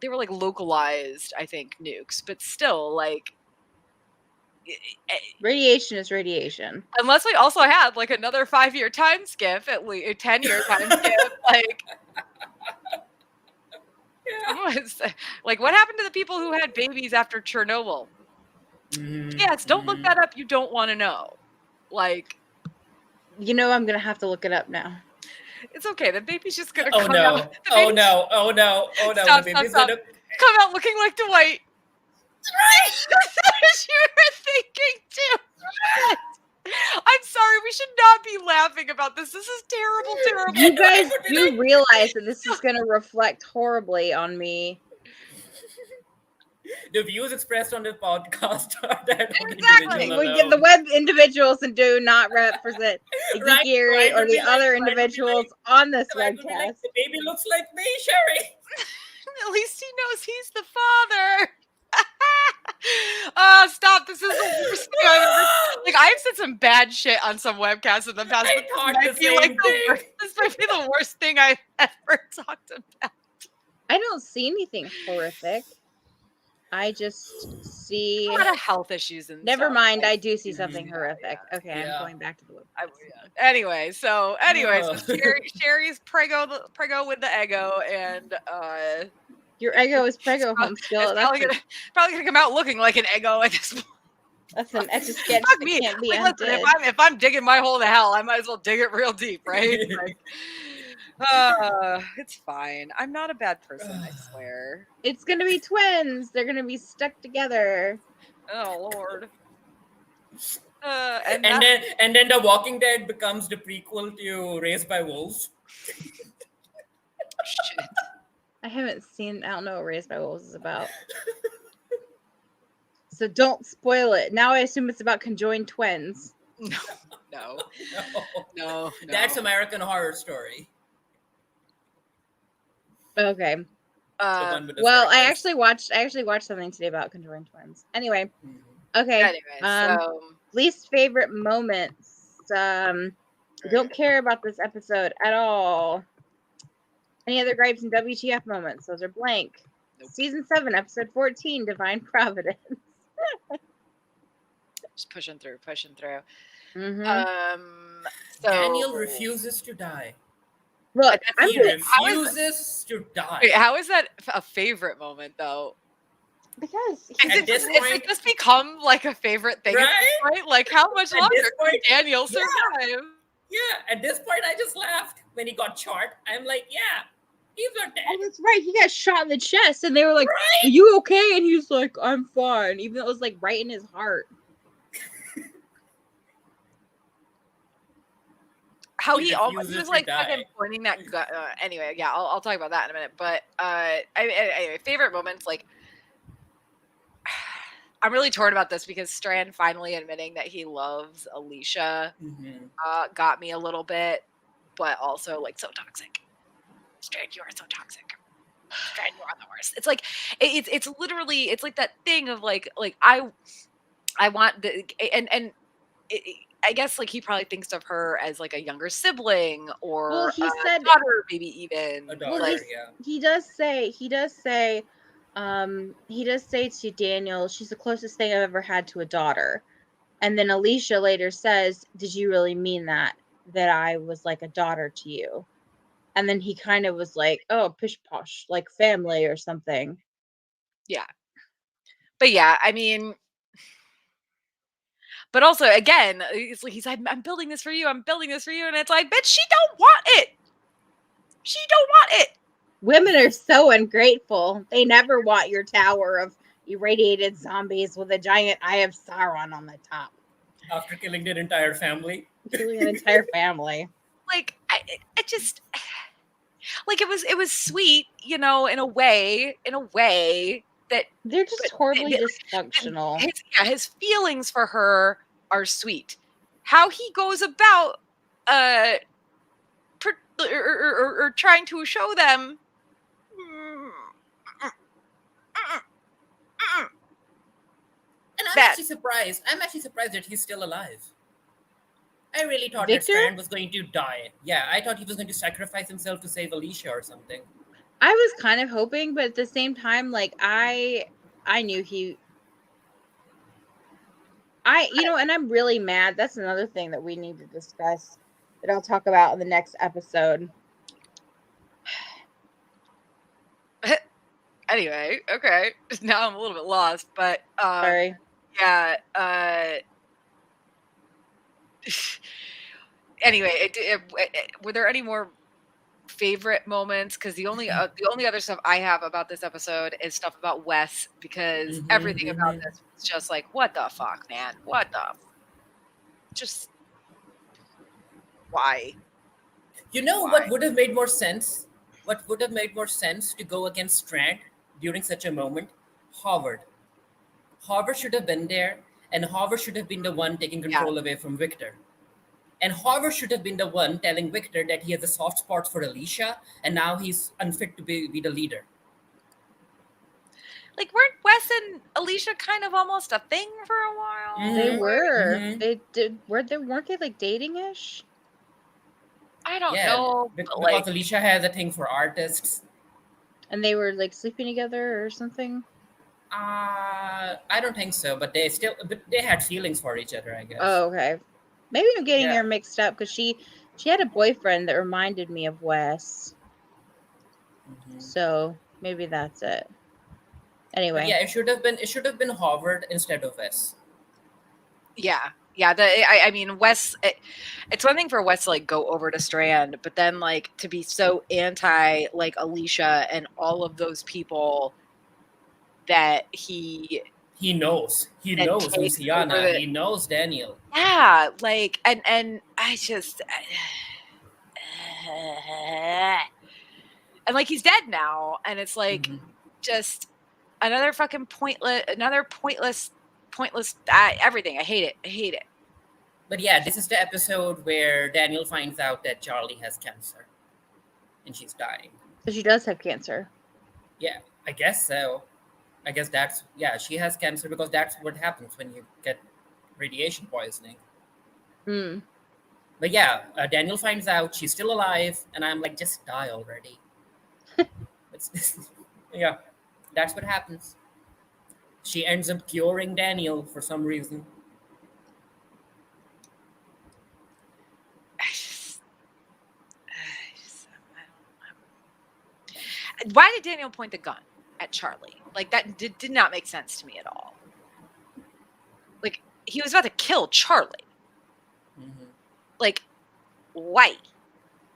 they were like localized, I think, nukes, but still like radiation is radiation. Unless we also had like another 5-year time skip, at least a 10-year time skip, like. Like what happened to the people who had babies after Chernobyl? Yes, don't look that up. You don't want to know. Like, you know, I'm gonna have to look it up now. It's okay. The baby's just gonna come out. Oh no! Stop, the baby's gonna come out looking like Dwight. Right. That's what you were thinking too. I'm sorry, we should not be laughing about this. This is terrible. You guys do realize that this is going to reflect horribly on me. The views expressed on the podcast are that exactly. We get the web individuals and do not represent the Geeky or the other individuals on this webcast. Like, the baby looks like me, Sherry. At least he knows he's the father. Stop. This is the worst thing I've ever. Like, I've said some bad shit on some webcasts in the past. This might be the worst thing I've ever talked about. I don't see anything horrific. I just see a lot of health issues. Never mind. I do see something horrific. Okay, I'm going back to the webcast. Anyway, so Sherry's prego with the ego, and your ego is prego home skill. Probably gonna come out looking like an ego at this point. That's an etch a sketch. Fuck me. Like, listen, if I'm digging my hole to hell, I might as well dig it real deep, right? It's fine. I'm not a bad person, I swear. It's gonna be twins. They're gonna be stuck together. Oh Lord. And then The Walking Dead becomes the prequel to Raised by Wolves. Shit. I haven't seen. I don't know what Raised by Wolves is about. So don't spoil it. Now I assume it's about conjoined twins. No. That's American Horror Story. Okay. The one with the Well, I circus. actually watched something today about conjoined twins. Anyway, Mhm. okay. Anyway, so Least favorite moments. Don't care about this episode at all. Any other gripes and WTF moments? Those are blank. Nope. Season 7, episode 14, Divine Providence. just pushing through. Mm-hmm. So Daniel refuses to die. Look, I'm He gonna, refuses to die. Wait, how is that a favorite moment though? because Is At it this just is point- it just become like a favorite thing at Right? this point? Like how much At longer this can point, Daniel yeah. survive? Yeah, at this point, I just laughed when he got shot. I'm like, yeah, he's not dead. oh, that's right. He got shot in the chest, and they were like, Right? "Are you okay?" And he was like, "I'm fine," even though it was like right in his heart. How He he refuses was to like die. fucking pointing that gun. Anyway, yeah, I'll talk about that in a minute. But anyway, favorite moments like. I'm really torn about this because Strand finally admitting that he loves Alicia got me a little bit, but also like so toxic. Strand, you are so toxic. Strand, you are the worst. It's like it's literally it's like that thing of like I want the and I guess like he probably thinks of her as like a younger sibling or Well, he said, daughter, maybe even. A daughter, well, like, yeah. he does say to Daniel, she's the closest thing I've ever had to a daughter. And then Alicia later says, "Did you really mean that I was like a daughter to you?" And then he kind of was like, "Oh, pish posh, like family or something." yeah. But yeah, I mean, but also again, it's like he's like, I'm building this for you, and it's like, bitch, she don't want it. She don't want it. Women are so ungrateful. They never want your tower of irradiated zombies with a giant Eye of Sauron on the top, After killing their entire family. killing an entire family. Like I just like it was sweet, you know, in a way that They're just horribly dysfunctional. his feelings for her are sweet. How he goes about or trying to show them And I'm Bad. actually surprised. I'm actually surprised that he's still alive. I really thought Victor? that Strand was going to die. Yeah, I thought he was going to sacrifice himself to save Alicia or something. I was kind of hoping, but at the same time, like I knew and I'm really mad. That's another thing that we need to discuss that I'll talk about in the next episode. Anyway, okay. Now I'm a little bit lost, but Sorry. yeah. Anyway, were there any more favorite moments? Because the only other stuff I have about this episode is stuff about Wes, because everything about this was just like, what the fuck, man? What the? Just why? You know Why? what would have made more sense? What would have made more sense to go against Strand during such a moment? Howard. Howard should have been there, and Howard should have been the one taking control away from Victor. And Howard should have been the one telling Victor that he has a soft spot for Alicia, and now he's unfit to be the leader. Like, weren't Wes and Alicia kind of almost a thing for a while? They were. Mhm. They did. Weren't they like dating-ish? I don't know. Because Like, Alicia has a thing for artists. And they were like sleeping together or something. I don't think so, but they had feelings for each other, I guess. Oh, okay. Maybe I'm getting Yeah. her mixed up because she had a boyfriend that reminded me of Wes. Mhm. So maybe that's it. Anyway. But yeah, it should have been Howard instead of Wes. yeah. I mean, Wes. It's one thing for Wes to like go over to Strand, but then like to be so anti like Alicia and all of those people that he knows takes Luciana. over He knows Daniel. yeah, like and I just and like he's dead now, and it's like just another fucking pointless everything. I hate it. But yeah, this is the episode where Daniel finds out that Charlie has cancer, and she's dying. So she does have cancer. Yeah, I guess so. I guess that's, yeah, she has cancer because that's what happens when you get radiation poisoning. Hmm. But yeah, Daniel finds out she's still alive, and I'm like, just die already. It's, yeah, that's what happens. She ends up curing Daniel for some reason. Why did Daniel point the gun at Charlie? Like, that did not make sense to me at all. Like, he was about to kill Charlie. Mm-hmm. Like, why?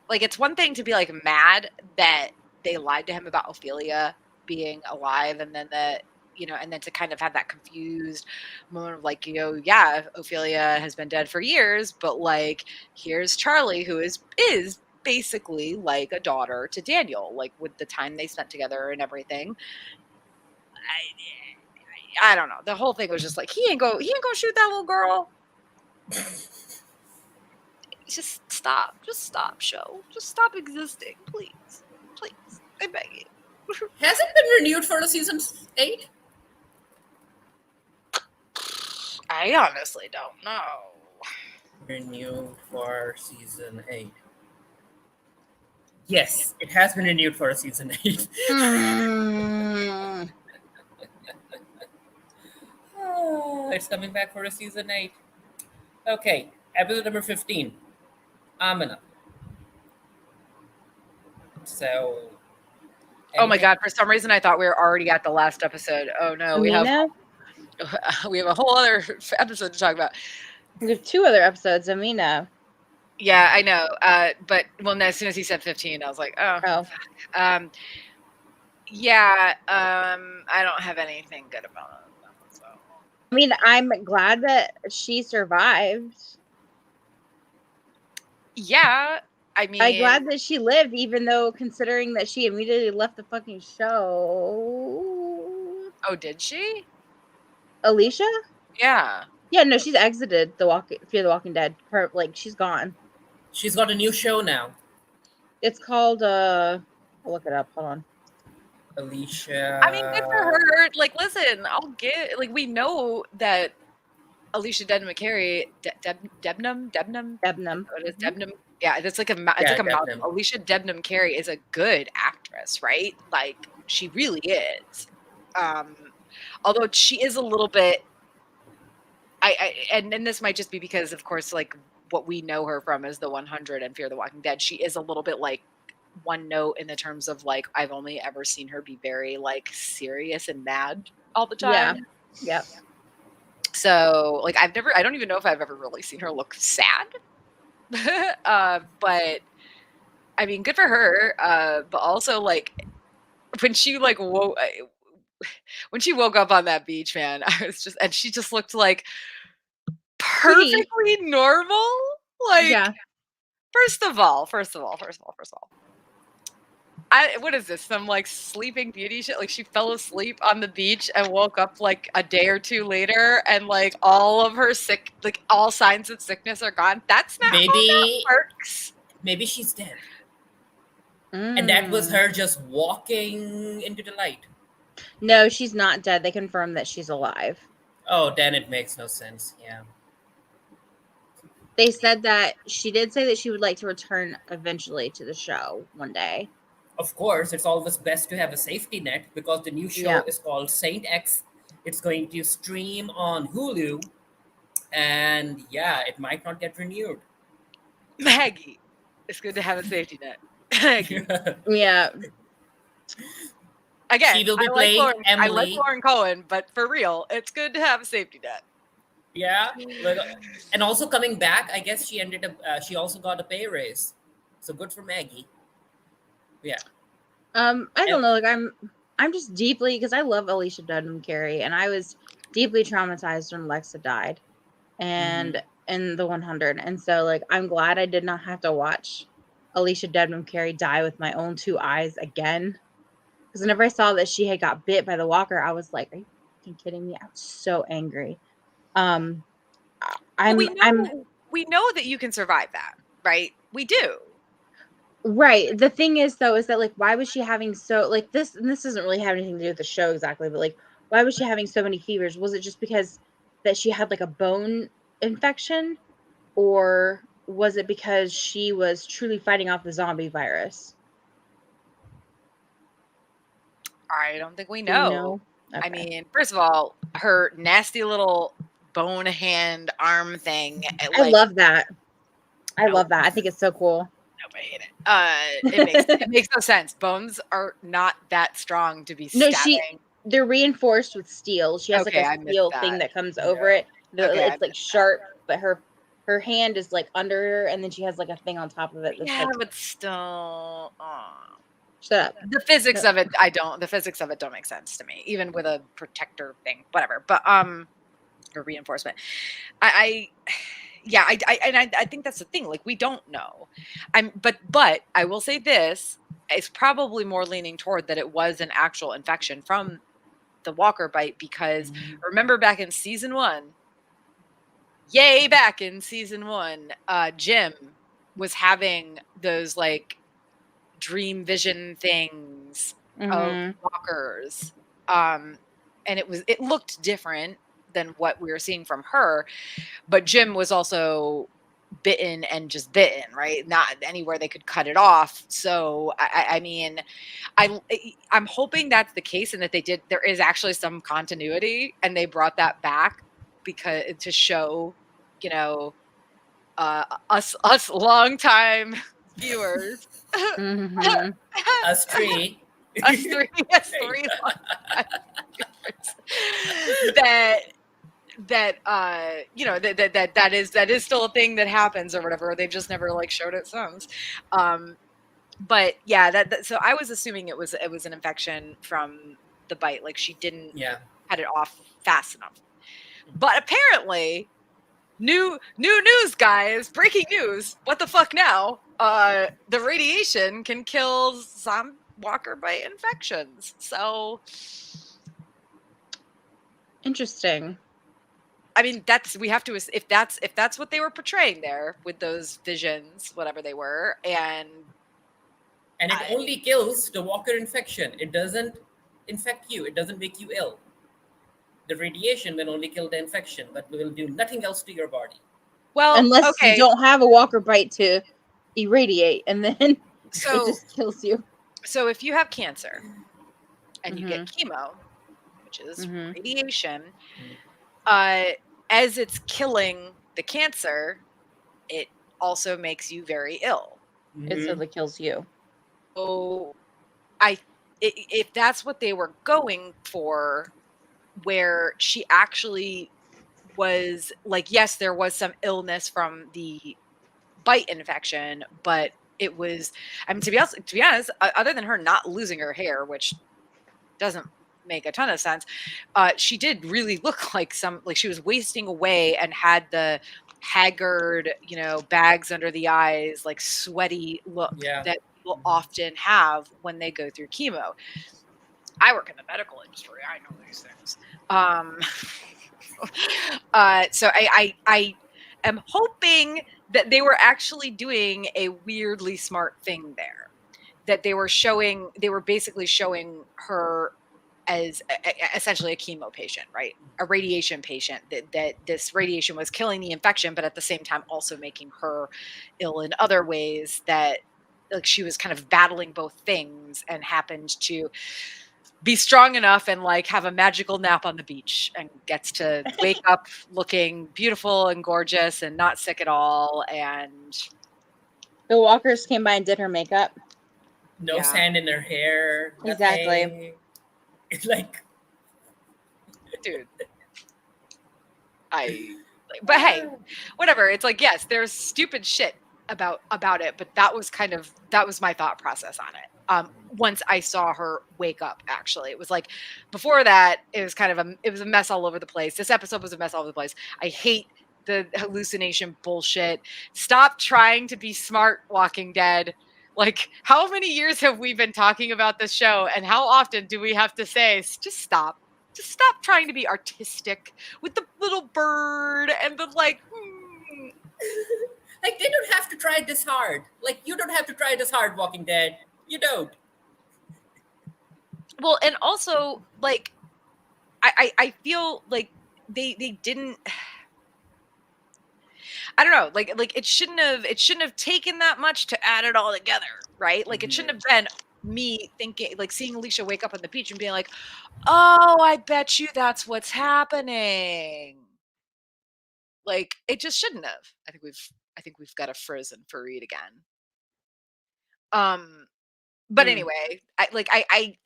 Like, it's one thing to be like mad that they lied to him about Ophelia being alive, and then and then to kind of have that confused moment of like, yeah, Ophelia has been dead for years, but like, here's Charlie, who is basically like a daughter to Daniel, like with the time they spent together and everything. I don't know. The whole thing was just like, he ain't gonna shoot that little girl. Just stop. Just stop, show. Just stop existing, please. Please. I beg you. Has it been renewed for the season 8? I honestly don't know. Renewed for season 8. Yes, it has been renewed for a season 8. It's coming back for a season 8. Okay, episode number 15. Amina. So, Oh my anything? god, for some reason I thought we were already at the last episode. Oh no, Amina? we have a whole other episode to talk about. We have 2 other episodes. Amina. Yeah, I know. But well, no, as soon as he said 15, I was like, oh. Oh. Yeah, I don't have anything good about them. So. I mean, I'm glad that she survived. Yeah, I mean, I'm glad that she lived, even though considering that she immediately left the fucking show. oh, did she? Alicia? Yeah. Yeah, no, she's exited Fear the Walking Dead. Like, she's gone. She's got a new show now. It's called I'll look it up. Hold on. Alicia. I mean, good for her. Like, listen, we know that Alicia Dednam Carey, Debnam. What is Debnam? Yeah, it's like a mouth. Alicia Debnam Carey is a good actress, right? Like, she really is. Although she is a little bit. And this might just be because, of course, like what we know her from is the 100 and Fear the Walking Dead. She is a little bit like one note in the terms of like, I've only ever seen her be very like serious and mad all the time. Yeah. So like, I don't even know if I've ever really seen her look sad. But I mean, good for her. But also like when she like woke up on that beach, man, and she just looked like perfectly normal. Like, yeah. First of all, what is this? Some like Sleeping Beauty shit? Like, she fell asleep on the beach and woke up like a day or two later, and like all of her all signs of sickness are gone. That's not how that works. Maybe she's dead. And that was her just walking into the light. No, she's not dead. They confirmed that she's alive. Oh, then it makes no sense. Yeah. They said that she did say that she would like to return eventually to the show one day. Of course, it's always best to have a safety net because the new show is called Saint X. It's going to stream on Hulu. And yeah, it might not get renewed. Maggie, it's good to have a safety net. Maggie. Yeah. Again, she will be playing Emily. I like Lauren Cohen, but for real, it's good to have a safety net. Yeah, and also coming back, I guess she ended up. She also got a pay raise, so good for Maggie. Yeah. I don't know. Like, I'm just deeply, because I love Alicia Dednam Carey, and I was deeply traumatized when Lexa died, and in the 100, and so like I'm glad I did not have to watch Alicia Dednam Carey die with my own 2 eyes again. Because whenever I saw that she had got bit by the walker, I was like, "Are you fucking kidding me?" I was so angry. We know that you can survive that, right? We do. Right. The thing is, though, is that, like, why was she having so, like, this, and this doesn't really have anything to do with the show exactly, but, like, why was she having so many fevers? Was it just because that she had, like, a bone infection? Or was it because she was truly fighting off the zombie virus? I don't think we Do we know. know? I Okay. mean, first of all, her nasty little bone hand arm thing. I love that. I Nope. love that. I think it's so cool. Nope, I hate it. It makes no sense. Bones are not that strong to be No, stabbing. they're reinforced with steel. She has like Okay, a I missed steel thing that. that comes over Yeah. it. Okay, I It's like missed sharp, but her hand is like under her, and then she has like a thing on top of it that's Yeah, like, but still, shut up. the physics No. of it, the physics of it don't make sense to me, even with a protector thing, whatever. But or reinforcement. I yeah, I think that's the thing. Like, we don't know. But I will say this: it's probably more leaning toward that it was an actual infection from the Walker bite, because remember back in season 1, back in season 1, Jim was having those like dream vision things of Mm-hmm. walkers. And it looked different than what we were seeing from her, but Jim was also bitten and just bitten, right? Not anywhere they could cut it off. So I mean, I'm hoping that's the case, and that there is actually some continuity, and they brought that back because to show, you know, us longtime viewers, Mm-hmm. Us three. us three, us three longtime viewers, that that is still a thing that happens or whatever. They've just never like showed it since. But yeah, so I was assuming it was an infection from the bite. Like, she didn't Yeah. cut it off fast enough. But apparently, new news, guys! Breaking news! What the fuck now? The radiation can kill zombie walker bite infections. So, Interesting. I mean, we have to, if that's what they were portraying there with those visions, whatever they were, and And it only kills the walker infection. It doesn't infect you. It doesn't make you ill. The radiation will only kill the infection, but will do nothing else to your body. well, Unless you okay, don't have a walker bite to irradiate, and then it so just kills you. so if you have cancer and you get Mm-hmm. chemo, which is Mm-hmm. radiation, Mhm. as it's killing the cancer, it also makes you very ill. It Mhm. totally kills you. So if that's what they were going for, where she actually was like, yes, there was some illness from the bite infection, but it was, I mean, to be honest, other than her not losing her hair, which doesn't make a ton of sense, she did really look like she was wasting away and had the haggard, bags under the eyes, like sweaty look Yeah. that people often have when they go through chemo. I work in the medical industry. I know these things. So I am hoping that they were actually doing a weirdly smart thing there. That they were basically showing her as essentially a chemo patient, right? A radiation patient, that this radiation was killing the infection, but at the same time also making her ill in other ways, that like she was kind of battling both things and happened to be strong enough and like have a magical nap on the beach and gets to wake up looking beautiful and gorgeous and not sick at all. And The walkers came by and did her makeup. No yeah, sand in her hair. Exactly. Nothing. It's like, dude, but hey, whatever. It's like, yes, there's stupid shit about it, but that was my thought process on it. Once I saw her wake up, actually, it was like, before that, it was kind of it was a mess all over the place. This episode was a mess all over the place. I hate the hallucination bullshit. Stop trying to be smart, Walking Dead. Like, how many years have we been talking about this show, and how often do we have to say, just stop? Just stop trying to be artistic with the little bird and the like. Like, they don't have to try this hard. Like, you don't have to try this hard, Walking Dead. You don't. Well, and also, like, I feel like they didn't. I don't know, like it shouldn't have taken that much to add it all together, right? Like, it shouldn't have been me thinking, like, seeing Alicia wake up on the beach and being like, oh, I bet you that's what's happening. Like, it just shouldn't have. I think we've got a frozen for Reed again. But anyway, I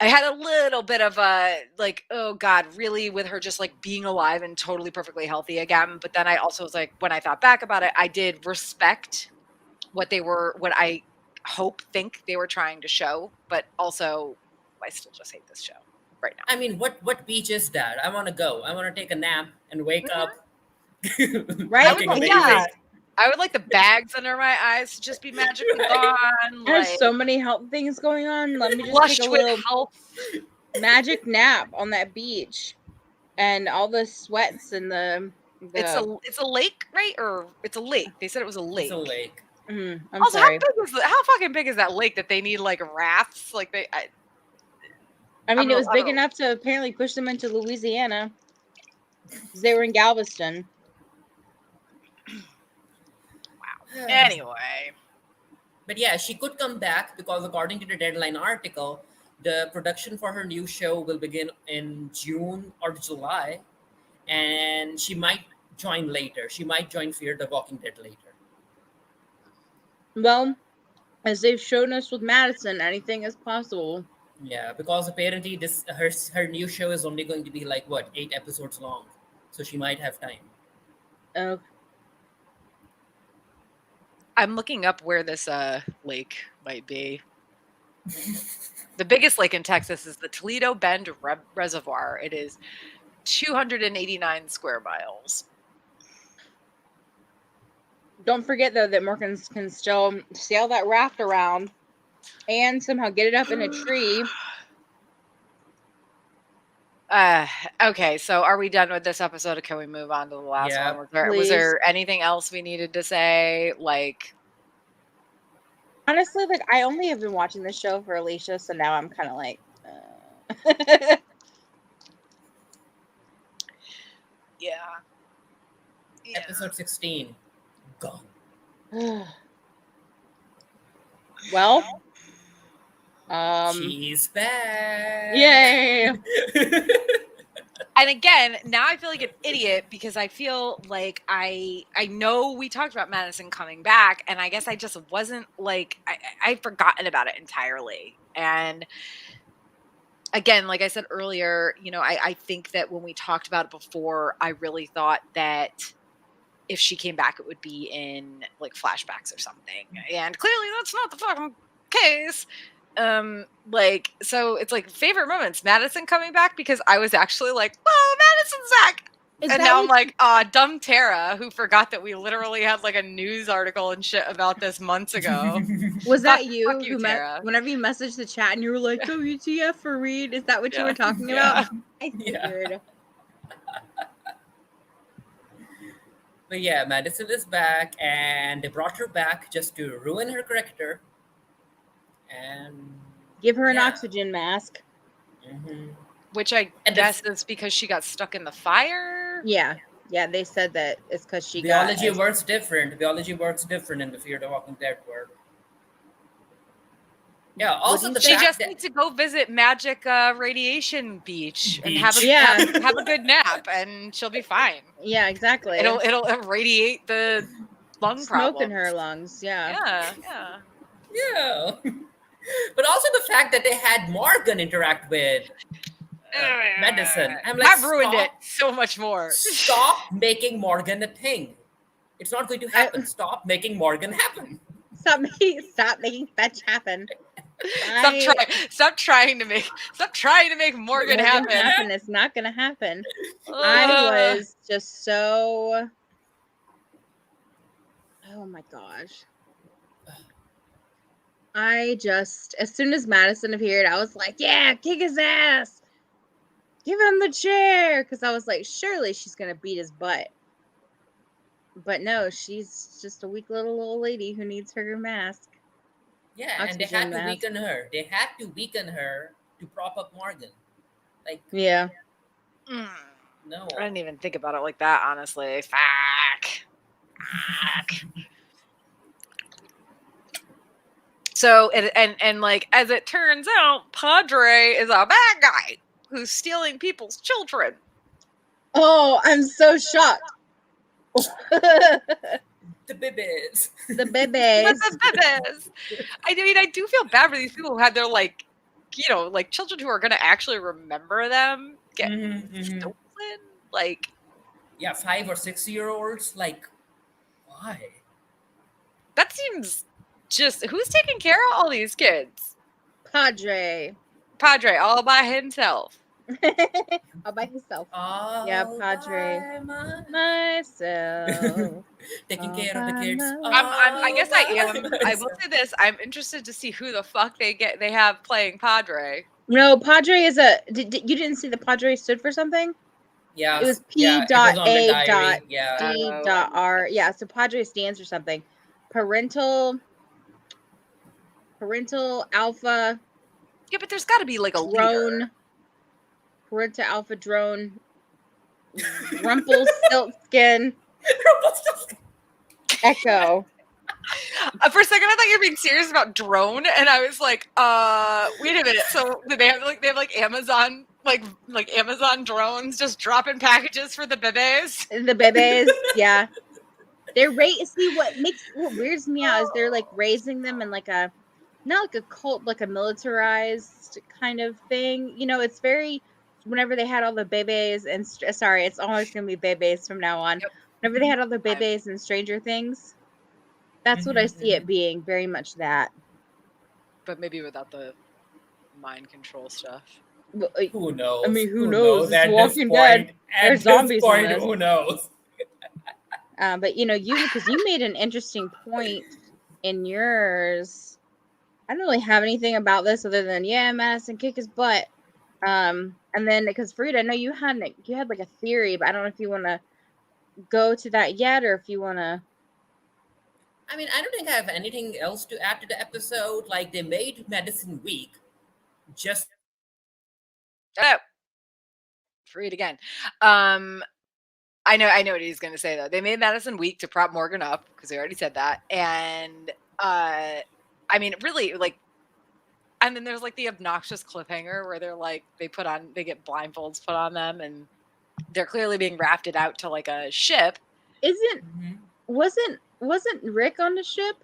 had a little bit of a, like, oh God, really, with her just like being alive and totally perfectly healthy again. But then I also was like, when I thought back about it, I did respect what I think they were trying to show, but also I still just hate this show right now. I mean, what beach is that? I want to go. I want to take a nap and wake up. Right? looking amazing. Yeah. I would like the bags under my eyes to just be magically gone. There's Like, so many health things going on. Let me just flushed take a with little health. magic nap on that beach, and all the sweats and the. It's a lake, right? Or it's a lake. They said it was a lake. It's a lake. I'm Also, sorry. how fucking big is that lake that they need like rafts? Like I mean, it was big enough to apparently push them into Louisiana. They were in Galveston. Wow. Anyway. But yeah, she could come back because according to the Deadline article, the production for her new show will begin in June or July, and she might join later. She might join Fear the Walking Dead later. Well, as they've shown us with Madison, anything is possible. Yeah, because apparently her new show is only going to be like 8 episodes long, so she might have time. Oh. I'm looking up where this lake might be. The biggest lake in Texas is the Toledo Bend Reservoir. It is 289 square miles. Don't forget, though, that Morgans can still sail that raft around and somehow get it up in a tree. Okay, so are we done with this episode, or can we move on to the last Yeah, one? Was there anything else we needed to say? Like, honestly, like, I only have been watching this show for Alicia, so now I'm kind of like, yeah. Episode 16, gone. Well, she's back. Yay! And again, now I feel like an idiot because I feel like I know we talked about Madison coming back, and I guess I just wasn't like I'd forgotten about it entirely. And again, like I said earlier, I think that when we talked about it before, I really thought that if she came back, it would be in like flashbacks or something. And clearly that's not the fucking case. So it's like favorite moments, Madison coming back, because I was actually like, oh, Madison's back. And now I'm like, dumb Tara, who forgot that we literally had like a news article and shit about this months ago. Was that you who whenever you messaged the chat and you were like, WTF for Reed? Is that what you were talking about? I figured. But yeah, Madison is back, and they brought her back just to ruin her character. And give her an oxygen mask. Mm-hmm. Which I guess is because she got stuck in the fire. Yeah, they said that it's because she Biology works different. Biology works different in the Fear the Walking Dead world. Yeah, also she just needs to go visit Magic Radiation Beach and have a good nap, and she'll be fine. Yeah, exactly. It'll radiate the lung problem. Smoke in her lungs. Yeah. But also the fact that they had Morgan interact with Madison. I'm like, that ruined it so much more. Stop making Morgan a thing. It's not going to happen. Stop making Morgan happen. Stop making fetch happen. Stop trying to make Morgan happen. It's not gonna happen. I was just so. Oh my gosh. As soon as Madison appeared, I was like, yeah, kick his ass. Give him the chair. Because I was like, surely she's going to beat his butt. But no, she's just a weak little old lady who needs her mask. Yeah, and they Oxygen had to mask. weaken her. They had to weaken her to prop up Morgan. Like, Yeah. no. I didn't even think about it like that, honestly. Fuck. So, and like, as it turns out, Padre is a bad guy who's stealing people's children. Oh, I'm so shocked. The babies. The babies. I mean, I do feel bad for these people who had their, like, you know, like children who are going to actually remember them get stolen. Like, yeah, 5 or 6 year olds. Like, why? that seems just, who's taking care of all these kids? Padre. Padre, all by himself. All by himself. All Yeah, Padre. by Myself. taking All care of the by kids. myself. I guess I All am. by I will myself. say this: I'm interested to see who the fuck they have playing Padre. No, Padre is a. You didn't see the Padre stood for something? Yeah, It was yeah, it was on the diary. P.A.D. Yeah. R. Yeah, so Padre stands for something. Parental Alpha Yeah, but there's got to be like a leader. Drone. Parental Alpha Drone. Rumpelstiltskin Echo. For a second, I thought you were being serious about drone, and I was like, wait a minute. So do they have like Amazon Amazon drones just dropping packages for the bebes? The babies, yeah. They're see what weirds me out is they're like raising them in like a not like a cult, like a militarized kind of thing. You know, it's very whenever they had all the babies and sorry, it's always gonna be babies from now on. Yep. Whenever they had all the babies and Stranger Things, that's what I see it being, very much that. But maybe without the mind control stuff. Who knows? I mean, who knows? It's At Walking this point, Dead. At There's this zombies in point, this. who knows? But you know, because you made an interesting point in yours. I don't really have anything about this other than Madison kick his butt. And then because Frida, I know you had like a theory, but I don't know if you want to go to that yet or if you want to. I mean, I don't think I have anything else to add to the episode. Like, they made Medicine Week just. Oh, read again. I know what he's going to say though. They made Madison weak to prop Morgan up because they already said that, and I mean, really, like, and then there's like the obnoxious cliffhanger where they're like they get blindfolds put on them, and they're clearly being rafted out to like a ship. Wasn't Rick on the ship?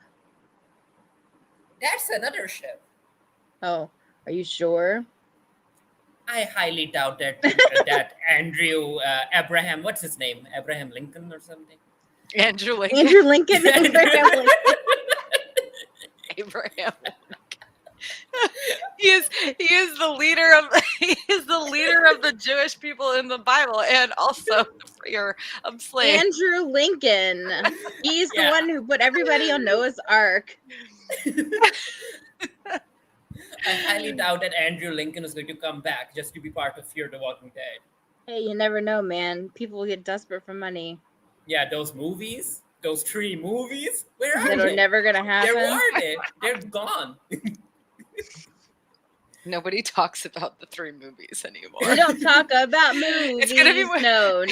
That's another ship. Oh, are you sure? I highly doubt that that Andrew Abraham, what's his name? Abraham Lincoln or something? Andrew Lincoln. Abraham Lincoln. Abraham. He is the leader of the Jewish people in the Bible, and also the freer of slaves. Andrew Lincoln. He's the one who put everybody on Noah's Ark. I highly doubt that Andrew Lincoln is going to come back just to be part of Fear the Walking Dead. Hey, you never know, man. People get desperate for money. Yeah, those 3 movies, where are that they? are never gonna happen. Where are they? They're gone. Nobody talks about the 3 movies anymore. We don't talk about movies. It's gonna be no.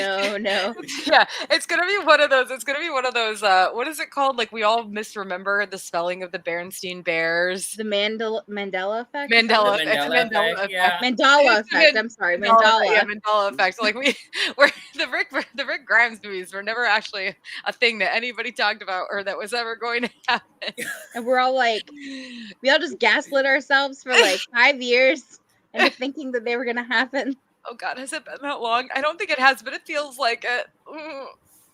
Yeah, it's gonna be one of those. It's gonna be one of those. What is it called? Like we all misremember the spelling of the Berenstain Bears. The Mandela effect. Mandela effect. Yeah. Mandela effect. I'm sorry, Mandela. Yeah, Mandela effect. Like the Rick Grimes movies were never actually a thing that anybody talked about or that was ever going to happen. And we're all like, we all just gaslit ourselves for like 5 years into thinking that they were gonna happen. Oh God, has it been that long? I don't think it has, but it feels like it.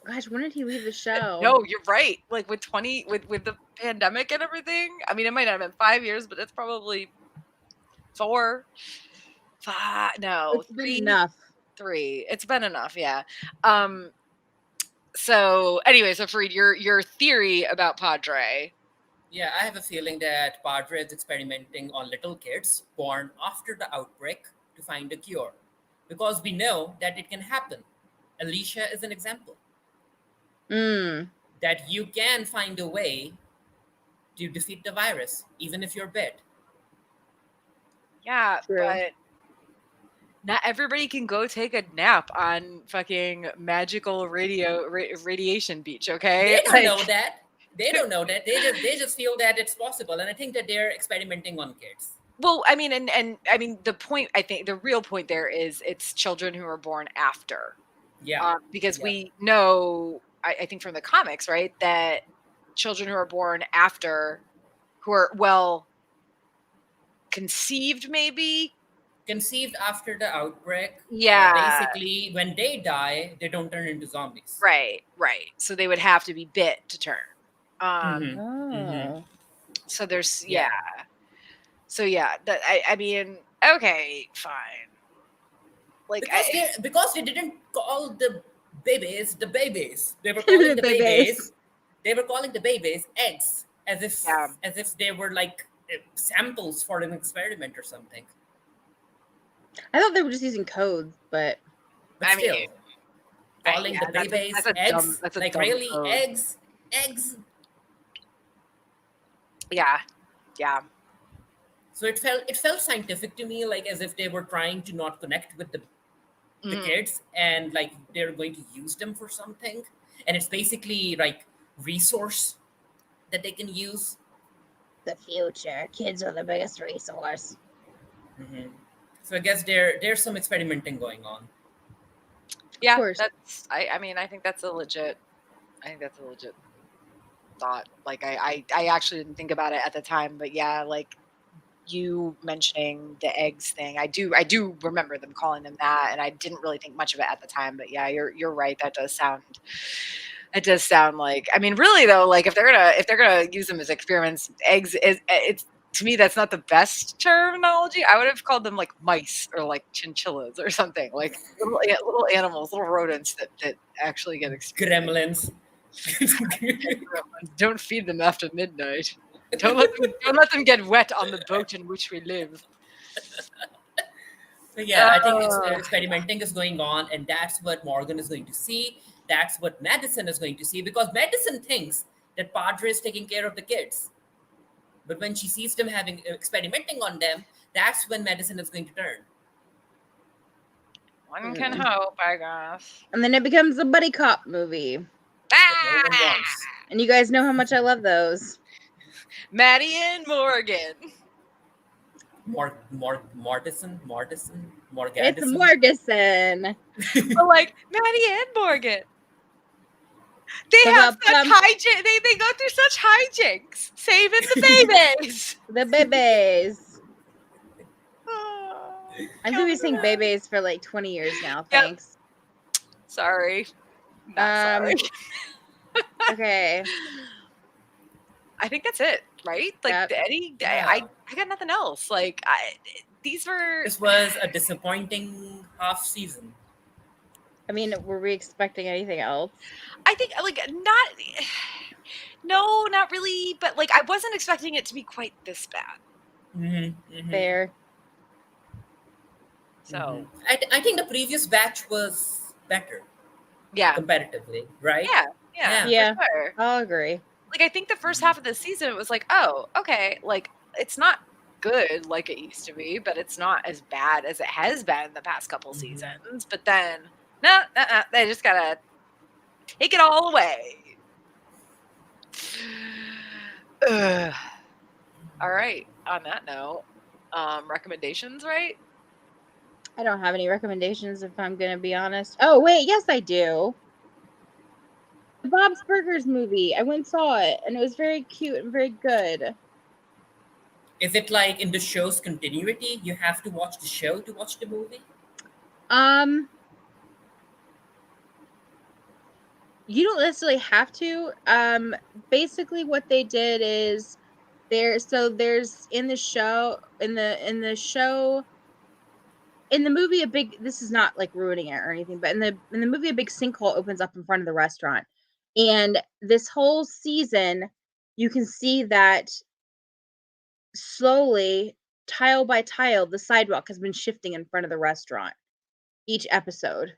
Gosh, when did he leave the show? No, you're right. Like with the pandemic and everything. I mean, it might not have been 5 years, but it's probably 4, 5. No, it's been enough. 3. It's been enough, yeah. So anyway, so Fareed, your theory about Padre. Yeah, I have a feeling that Padre is experimenting on little kids born after the outbreak to find a cure. Because we know that it can happen. Alicia is an example. that you can find a way to defeat the virus, even if you're bit. Yeah, True. but not everybody can go take a nap on fucking magical radiation beach, okay? They don't know that. They don't know that. They just feel that it's possible, and I think that they're experimenting on kids. Well, I mean, and I mean, the point, I think the real point there is it's children who are born after. Yeah. Because Yeah. we know, I think from the comics, right, that children who are born after, who are, well, conceived maybe. Conceived after the outbreak, Yeah. basically, when they die, they don't turn into zombies. Right. So they would have to be bit to turn. Mhm. Oh. So there's, Yeah. So yeah, that I mean, okay, fine. Like Because they didn't call the babies the babies. They were calling the babies. They were calling the babies eggs, as if they were like samples for an experiment or something. I thought they were just using codes, but I still, mean, calling the that's babies a eggs, that's a like dumb really code. eggs. Yeah. So it felt scientific to me, like as if they were trying to not connect with the kids, and like they're going to use them for something, and it's basically like resource that they can use. the future. Kids are the biggest resource. So I guess there's some experimenting going on. Yeah, Of course. that's I mean, I think that's a legit thought. Like I actually didn't think about it at the time, but yeah, like you mentioning the eggs thing, I do remember them calling them that, and I didn't really think much of it at the time, but yeah, you're right. That does sound like, I mean, really though, like if they're gonna use them as experiments, eggs is, it's, to me, that's not the best terminology. I would have called them like mice or like chinchillas or something, like little animals, little rodents that actually get experiments. Gremlins. Don't feed them after midnight. Don't let them get wet on the boat in which we live. So yeah, I think experimenting is going on, and that's what Morgan is going to see. That's what Madison is going to see, because Madison thinks that Padre is taking care of the kids, but when she sees them having experimenting on them, that's when Madison is going to turn. One can hope, I guess. And then it becomes a buddy cop movie. That no one wants. And you guys know how much I love those. Maddie and Morgan. Mortison. It's Morgison. But like Maddie and Morgan, they have such hijinks. They go through such hijinks, saving the babies. The babies. I'm gonna be saying babies for like 20 years now. Thanks. Sorry. Sorry. Okay. I think that's it, right? Like Eddie, I got nothing else. Like this was a disappointing half season. I mean, were we expecting anything else? I think like not really, but like I wasn't expecting it to be quite this bad. Fair. So I think the previous batch was better. Yeah. Comparatively, right? Yeah. For sure. I'll agree. Like I think the first half of the season, it was like, oh, okay, like it's not good like it used to be, but it's not as bad as it has been the past couple seasons. But then, they just gotta take it all away. All right. On that note, recommendations, right? I don't have any recommendations, if I'm gonna be honest. Oh wait, yes I do. The Bob's Burgers movie. I went and saw it, and it was very cute and very good. Is it like in the show's continuity? You have to watch the show to watch the movie? You don't necessarily have to. Basically what they did is there's in the show in the movie this is not like ruining it or anything, but in the movie a big sinkhole opens up in front of the restaurant. And this whole season you can see that slowly, tile by tile, the sidewalk has been shifting in front of the restaurant each episode.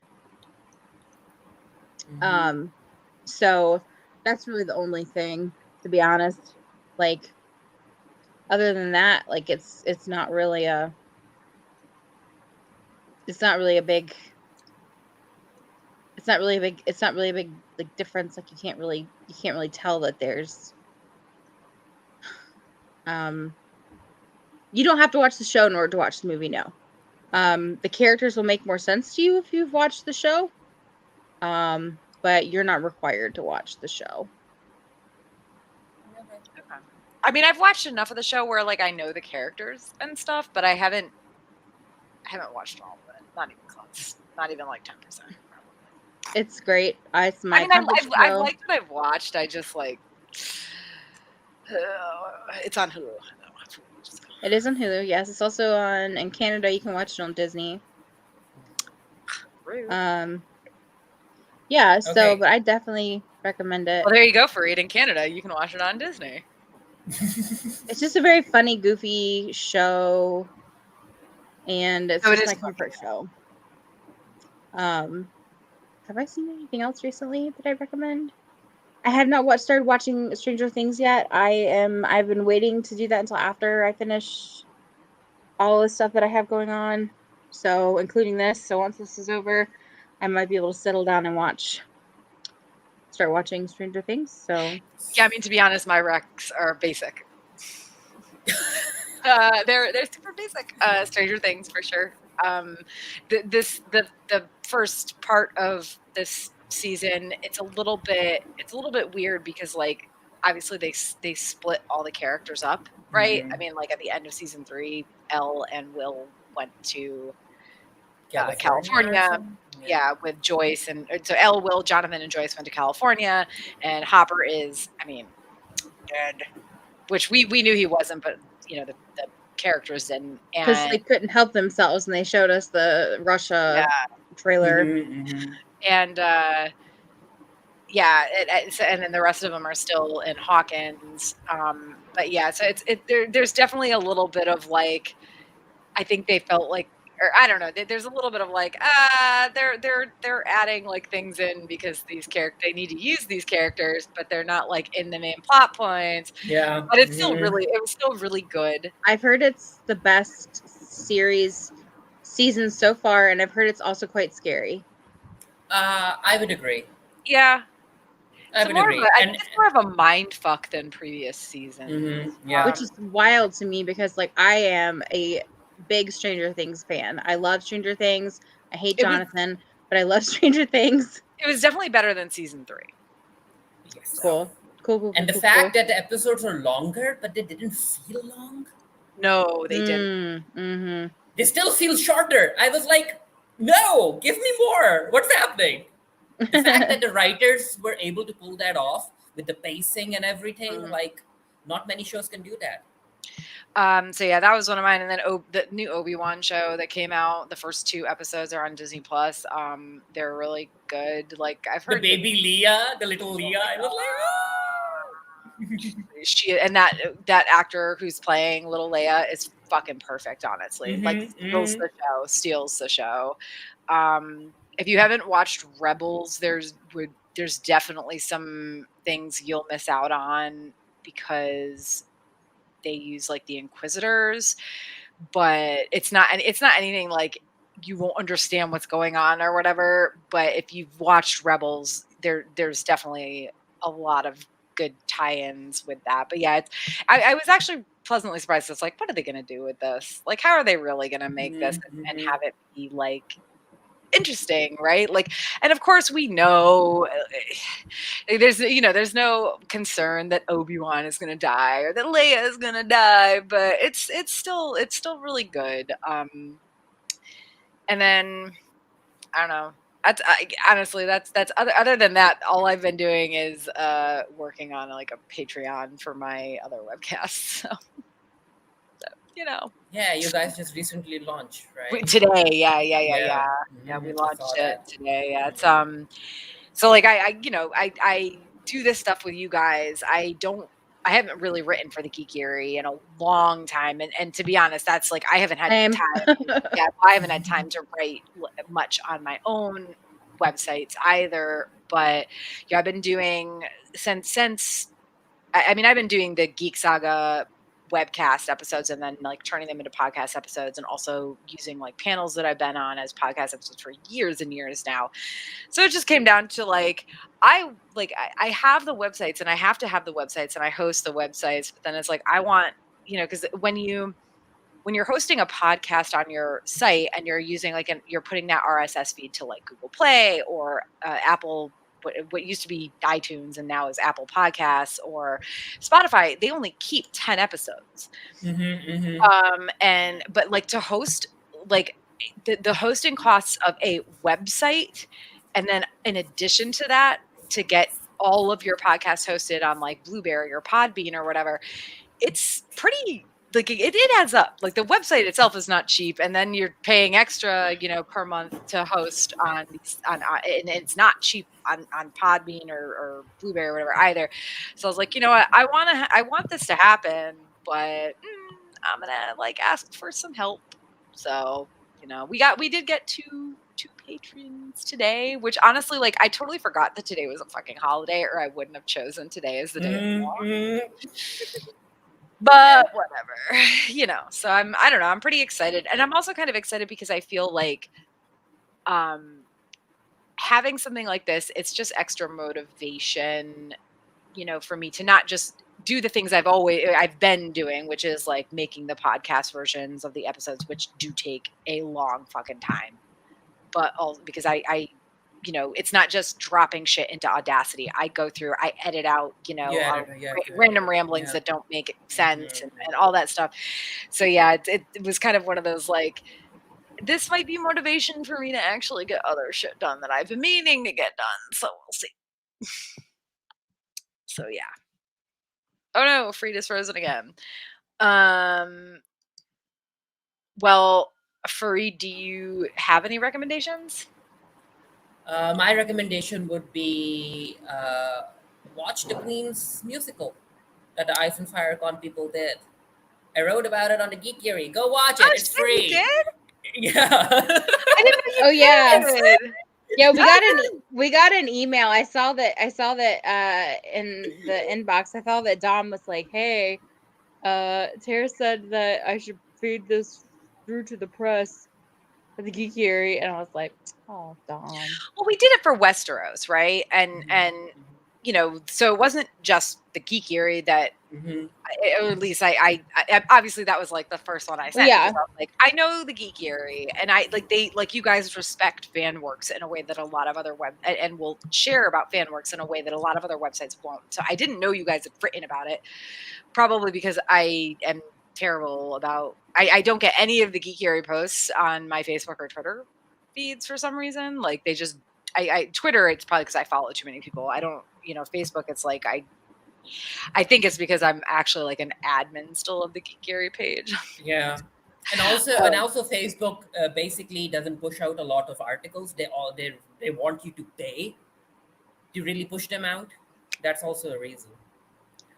So that's really the only thing, to be honest. Like, other than that, like it's not really a it's not really a big like difference. Like you can't really tell that there's you don't have to watch the show in order to watch the movie. No. The characters will make more sense to you if you've watched the show. But you're not required to watch the show. Okay. I mean, I've watched enough of the show where like I know the characters and stuff, but I haven't watched all of it. Not even close. Not even like 10%. Probably. It's great. It's my I mean, comfort I've show. liked what I've watched. I just like it's on Hulu. It is on Hulu. Yes, it's also on in Canada. You can watch it on Disney. Rude. Yeah. So, Okay. but I definitely recommend it. Well, there you go. For it in Canada, you can watch it on Disney. It's just a very funny, goofy show, and it's just my comfort show. Have I seen anything else recently that I recommend? I have not started watching Stranger Things yet. I've been waiting to do that until after I finish all the stuff that I have going on. So, including this. So once this is over, I might be able to settle down and start watching Stranger Things. So yeah, I mean, to be honest, my recs are basic. They're super basic. Stranger Things for sure. The first part of this season, it's a little bit weird because like obviously they split all the characters up, right? Mm-hmm. I mean, like at the end of season 3, Elle and Will went to California. Yeah, with Joyce, and so Elle, Will, Jonathan, and Joyce went to California, and Hopper is, I mean, dead, which we knew he wasn't, but you know the characters didn't, because they couldn't help themselves, and they showed us the Russia trailer, and yeah, and then the rest of them are still in Hawkins. But yeah, so there's definitely a little bit of like, I think they felt like, or I don't know, there's a little bit of like, they're adding like things in because they need to use these characters, but they're not like in the main plot points. Yeah, but it was still really good. I've heard it's the best season so far, and I've heard it's also quite scary. I would agree. Yeah. I would agree. I think it's more of a mind fuck than previous seasons. Yeah. Which is wild to me because like I am a big Stranger Things fan. I love Stranger Things. I hate Jonathan, but I love Stranger Things. It was definitely better than season 3. Yes. Cool. And the fact that the episodes are longer, but they didn't feel long. No, they didn't. Mm-hmm. They still feel shorter. I was like, no, give me more. What's happening? The fact that the writers were able to pull that off with the pacing and everything, like not many shows can do that. So yeah, that was one of mine. And then the new Obi-Wan show that came out, the first 2 episodes are on Disney Plus. They're really good. Like I've heard the baby Leia, the little Leia. I was like, she and that actor who's playing little Leia is fucking perfect. Honestly, like steals the show. If you haven't watched Rebels, there's definitely some things you'll miss out on because they use like the Inquisitors, but it's not anything like you won't understand what's going on or whatever. But if you've watched Rebels, there's definitely a lot of good tie-ins with that. But yeah, I was actually pleasantly surprised. It's like, what are they going to do with this? Like, how are they really going to make this and have it be like interesting, right? Like, and of course we know there's no concern that Obi-Wan is going to die or that Leia is going to die, but it's still really good. And then I don't know. Honestly, that's other than that, all I've been doing is working on like a Patreon for my other webcasts. So you know. Yeah, you guys just recently launched, right? Today, yeah. Yeah, we launched it today. Yeah, it's so like I do this stuff with you guys. I haven't really written for the Geekery in a long time, and to be honest, that's like I haven't had time. Yeah, I haven't had time to write much on my own websites either. But yeah, I've been doing since I've been doing the Geek Saga webcast episodes and then like turning them into podcast episodes, and also using like panels that I've been on as podcast episodes for years and years now. So it just came down to like I have the websites, and I have to have the websites, and I host the websites, but then it's like I want, because when you're hosting a podcast on your site and you're using you're putting that RSS feed to like Google Play or Apple, what used to be iTunes and now is Apple Podcasts or Spotify, they only keep 10 episodes. But like to host, like the hosting costs of a website, and then in addition to that, to get all of your podcasts hosted on like Blueberry or Podbean or whatever, it's pretty, like it adds up. Like the website itself is not cheap, and then you're paying extra, per month to host and it's not cheap on Podbean or Blueberry or whatever either. So I was like, you know what, I want this to happen, but I'm gonna like ask for some help. So we did get two patrons today, which honestly, like, I totally forgot that today was a fucking holiday, or I wouldn't have chosen today as the day of the law. But whatever, so I don't know, I'm pretty excited. And I'm also kind of excited because I feel like having something like this, it's just extra motivation, for me to not just do the things I've been doing, which is like making the podcast versions of the episodes, which do take a long fucking time. But also because I it's not just dropping shit into Audacity. I go through, I edit out, random ramblings that don't make sense and all that stuff. So yeah, it was kind of one of those like, this might be motivation for me to actually get other shit done that I've been meaning to get done. So we'll see. So yeah. Oh no, Frida's frozen again. Well, Fareed, do you have any recommendations? My recommendation would be watch the Queen's musical that the Ice and Fire Con people did. I wrote about it on the Geek Theory. Go watch it. It's free. You did? Yeah. I didn't know you Oh yeah. did. Yeah, we got an email. I saw that in the inbox. I thought that Dom was like, "Hey, Tara said that I should feed this through to the press for the Geek Theory," and I was like, "Oh, Dom." Well, we did it for Westeros, right? And so it wasn't just the Geek Theory that, or at least I obviously that was like the first one I sent. Yeah. I was like, I know the Geek Theory, and you guys respect fan works in a way that a lot of other and will share about fan works in a way that a lot of other websites won't. So I didn't know you guys had written about it, probably because I am terrible about, I don't get any of the Geek Theory posts on my Facebook or Twitter feeds for some reason. Like they just, Twitter, it's probably because I follow too many people. I don't, Facebook, it's like, I think it's because I'm actually like an admin still of the Geek Theory page. Yeah. And also Facebook basically doesn't push out a lot of articles. They want you to pay to really push them out. That's also a reason.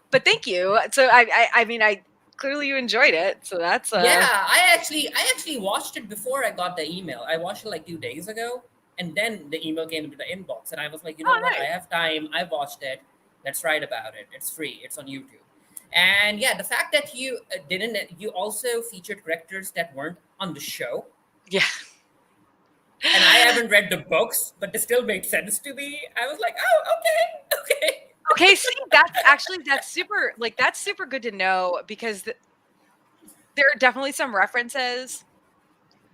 But thank you. So I mean, clearly you enjoyed it. So that's yeah. I actually watched it before I got the email. I watched it like 2 days ago, and then the email came into the inbox, and I was like, what? Nice. I have time. I watched it. Let's write about it. It's free. It's on YouTube. And yeah, the fact that you you also featured characters that weren't on the show. Yeah. And I haven't read the books, but they still made sense to me. I was like, oh, okay. Okay, see, that's super good to know, because there are definitely some references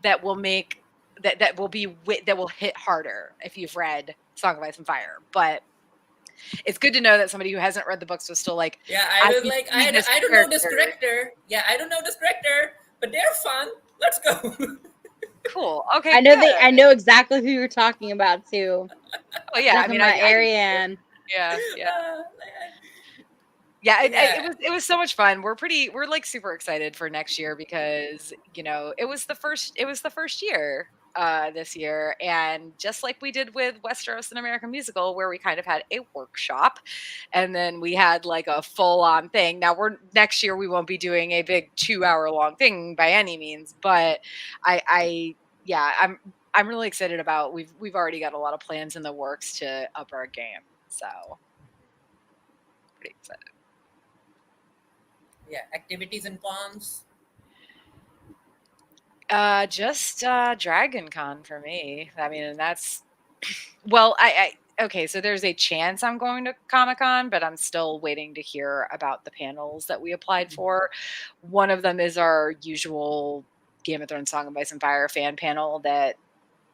that will make that will hit harder if you've read Song of Ice and Fire. But it's good to know that somebody who hasn't read the books was still like, yeah, I was like, I don't know this director. Yeah, I don't know this director, but they're fun. Let's go. Cool. Okay. I know exactly who you're talking about too. Oh yeah, I mean, Ariane. Yeah. It was so much fun. We're like super excited for next year because it was the first year this year, and just like we did with Westeros and American Musical, where we kind of had a workshop and then we had like a full-on thing. Now next year we won't be doing a big 2-hour long thing by any means, but I'm I'm really excited about. We've already got a lot of plans in the works to up our game, so pretty excited. Yeah, activities and cons. Just Dragon Con for me. I mean, and that's well, I okay, so there's a chance I'm going to Comic-Con, but I'm still waiting to hear about the panels that we applied for. One of them is our usual Game of Thrones Song of Ice and Fire fan panel that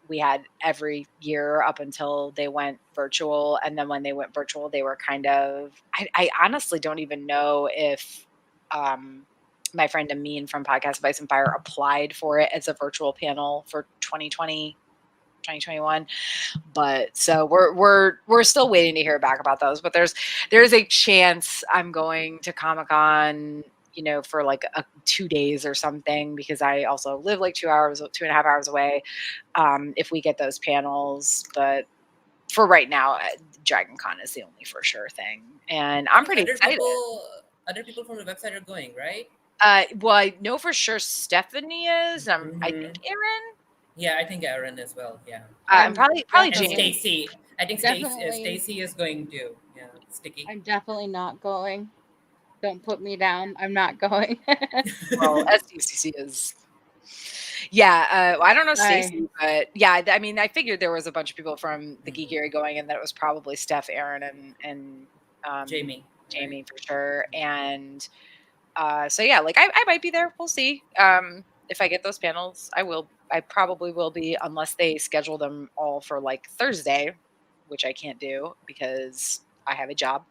we had every year up until they went virtual. And then when they went virtual, they were kind of I honestly don't even know if my friend Amin from Podcast of Ice and Fire applied for it as a virtual panel for 2021. But so we're still waiting to hear back about those. But there's a chance I'm going to Comic-Con, for like 2 days or something, because I also live like 2.5 hours away. If we get those panels, but for right now, Dragon Con is the only for sure thing, and I I'm think pretty excited. other people from the website are going, right? Well, I know for sure Stephanie is. I think Aaron. Yeah, I think Aaron as well. Yeah, And probably and James. Stacy. I think Definitely. Stacy is going too. Yeah, Sticky. I'm definitely not going. Don't put me down. I'm not going. Well, SDCC is. Yeah, I don't know Stacy, but yeah, I mean, I figured there was a bunch of people from the Geek Area going, and that it was probably Steph, Aaron, and Jamie right? For sure. And so yeah, like I might be there. We'll see. If I get those panels, I will. I probably will be, unless they schedule them all for like Thursday, which I can't do because I have a job.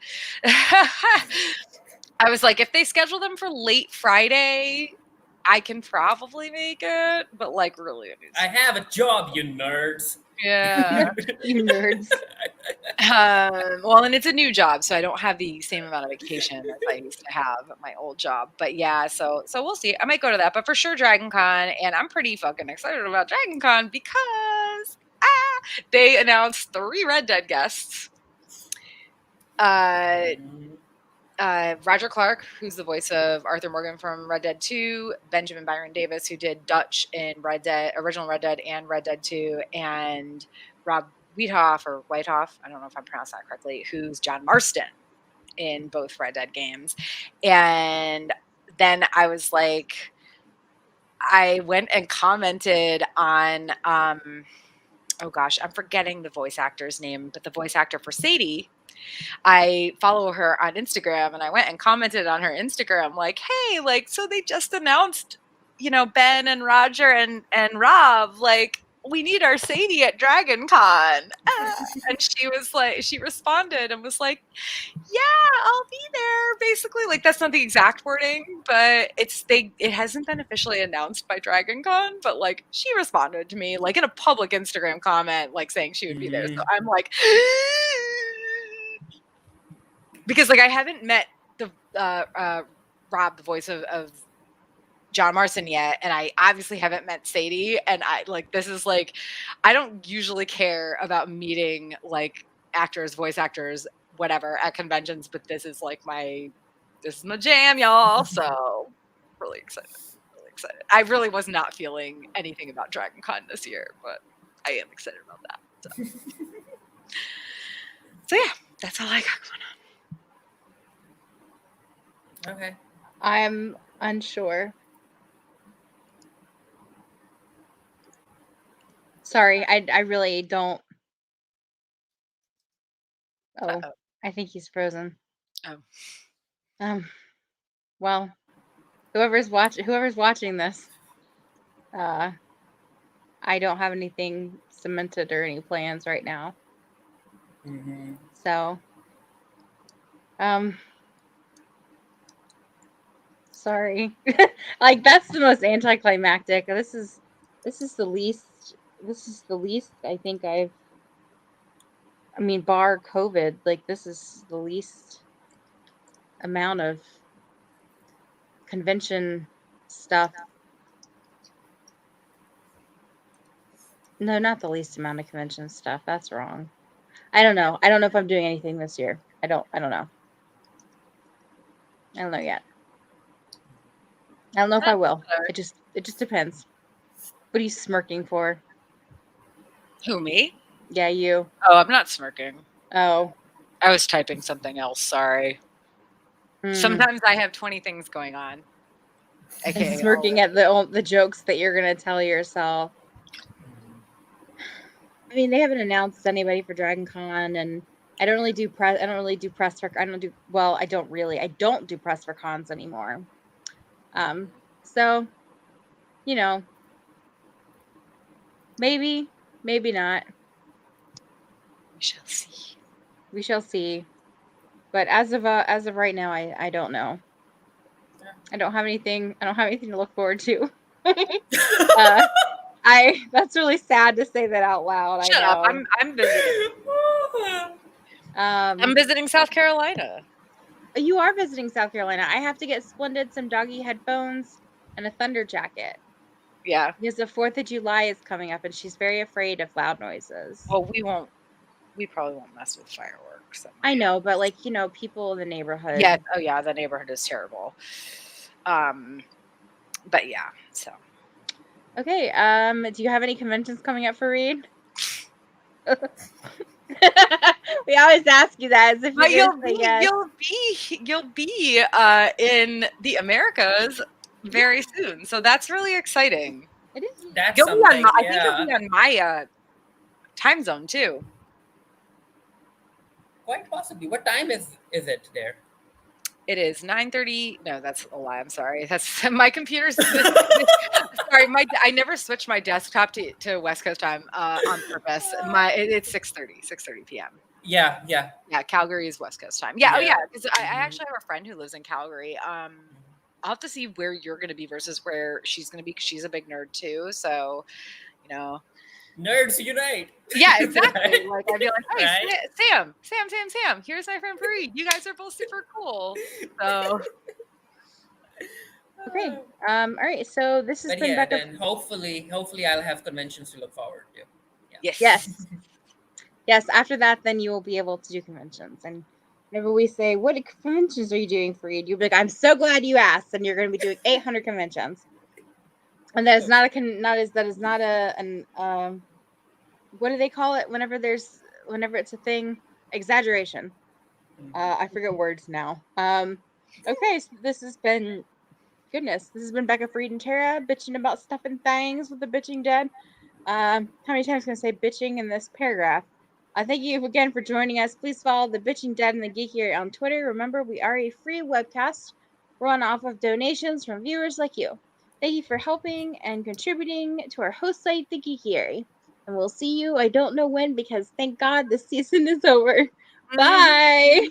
I was like, if they schedule them for late Friday, I can probably make it, but like really, I have a job, you nerds. Yeah, you nerds. Well, and it's a new job, so I don't have the same amount of vacation as I used to have at my old job. But yeah, so we'll see. I might go to that, but for sure Dragon Con, and I'm pretty fucking excited about Dragon Con because they announced 3 Red Dead guests. Roger Clark, who's the voice of Arthur Morgan from Red Dead 2, Benjamin Byron Davis, who did Dutch in original Red Dead and Red Dead 2, and Rob Whitehoff, I don't know if I'm pronouncing that correctly, who's John Marston in both Red Dead games. And then I was like, I went and commented on, oh gosh, I'm forgetting the voice actor's name, but the voice actor for Sadie. I follow her on Instagram, and I went and commented on her Instagram like, hey, like, so they just announced, Ben and Roger and Rob, like, we need our Sadie at Dragon Con. And she responded and was like, yeah, I'll be there. Basically, like, that's not the exact wording, but it hasn't been officially announced by Dragon Con, but like she responded to me like in a public Instagram comment, like saying she would be there. So I'm like, because like I haven't met the Rob, the voice of John Marston yet, and I obviously haven't met Sadie, and this is like, I don't usually care about meeting like actors, voice actors, whatever at conventions, but this is my jam, y'all. So really excited. I really was not feeling anything about Dragon Con this year, but I am excited about that. So yeah, that's all I got going on. Okay. I'm unsure. Sorry, I really don't. Oh, Uh-oh. I think he's frozen. Oh. Well, whoever's watching this, I don't have anything cemented or any plans right now. So, sorry. Like, that's the most anticlimactic. This is the least I think bar COVID, like this is the least amount of convention stuff. No, not the least amount of convention stuff. That's wrong. I don't know. I don't know if I'm doing anything this year. I don't know. I don't know yet. I don't know if I will. It just depends. What are you smirking for? Who, me? Yeah, you. Oh, I'm not smirking. Oh. I was typing something else. Sorry. Sometimes I have 20 things going on. And smirking at the jokes that you're gonna tell yourself. I mean, they haven't announced anybody for Dragon Con, and I don't really do press. I don't do press for cons anymore. So, maybe not. We shall see. We shall see. But as of right now, I don't know. I don't have anything to look forward to. That's really sad to say that out loud. Shut I know. up. I'm visiting. I'm visiting South Carolina. You are visiting South Carolina. I have to get Splendid some doggy headphones and a thunder jacket. Yeah. Because the 4th of July is coming up and she's very afraid of loud noises. Well, we probably won't mess with fireworks. I know, but people in the neighborhood. Yeah. Oh yeah, the neighborhood is terrible. But yeah, so. Okay. Do you have any conventions coming up for Reed? We always ask you that as if you're gonna say yes. You'll be in the Americas very soon, so that's really exciting. It is. That's I think something. you'll be on my time zone too. Quite possibly. What time is it there? It is 9:30. No, that's a lie. I'm sorry. That's my computer's. Sorry, I never switched my desktop to West Coast time on purpose. It's 6:30 p.m. Yeah. Calgary is West Coast time. Yeah. Oh Yeah. yeah, because I actually have a friend who lives in Calgary. I'll have to see where you're going to be versus where she's going to be, because she's a big nerd too. So, Nerds unite. Yeah, exactly. Like I'd be like, hey, Right? Sam, here's my friend Fareed. You guys are both super cool. So Okay. All right. So this has been Becca. Then hopefully I'll have conventions to look forward to. Yeah. Yes. After that, then you will be able to do conventions. And whenever we say, "What conventions are you doing, Fareed?" You'll be like, "I'm so glad you asked." And you're going to be doing 800 conventions. And that is not what do they call it? Whenever it's a thing, exaggeration. I forget words now. Okay. So this has been. Goodness, this has been Becca, Fareed, and Tara bitching about stuff and things with the bitching dead. How many times can I say bitching in this paragraph? Thank you again for joining us. Please follow the Bitching Dead and the Geeky Area on Twitter. Remember, we are a free webcast run off of donations from viewers like you. Thank you for helping and contributing to our host site, the Geeky Area. And we'll see you, I don't know when, because thank God this season is over. Bye!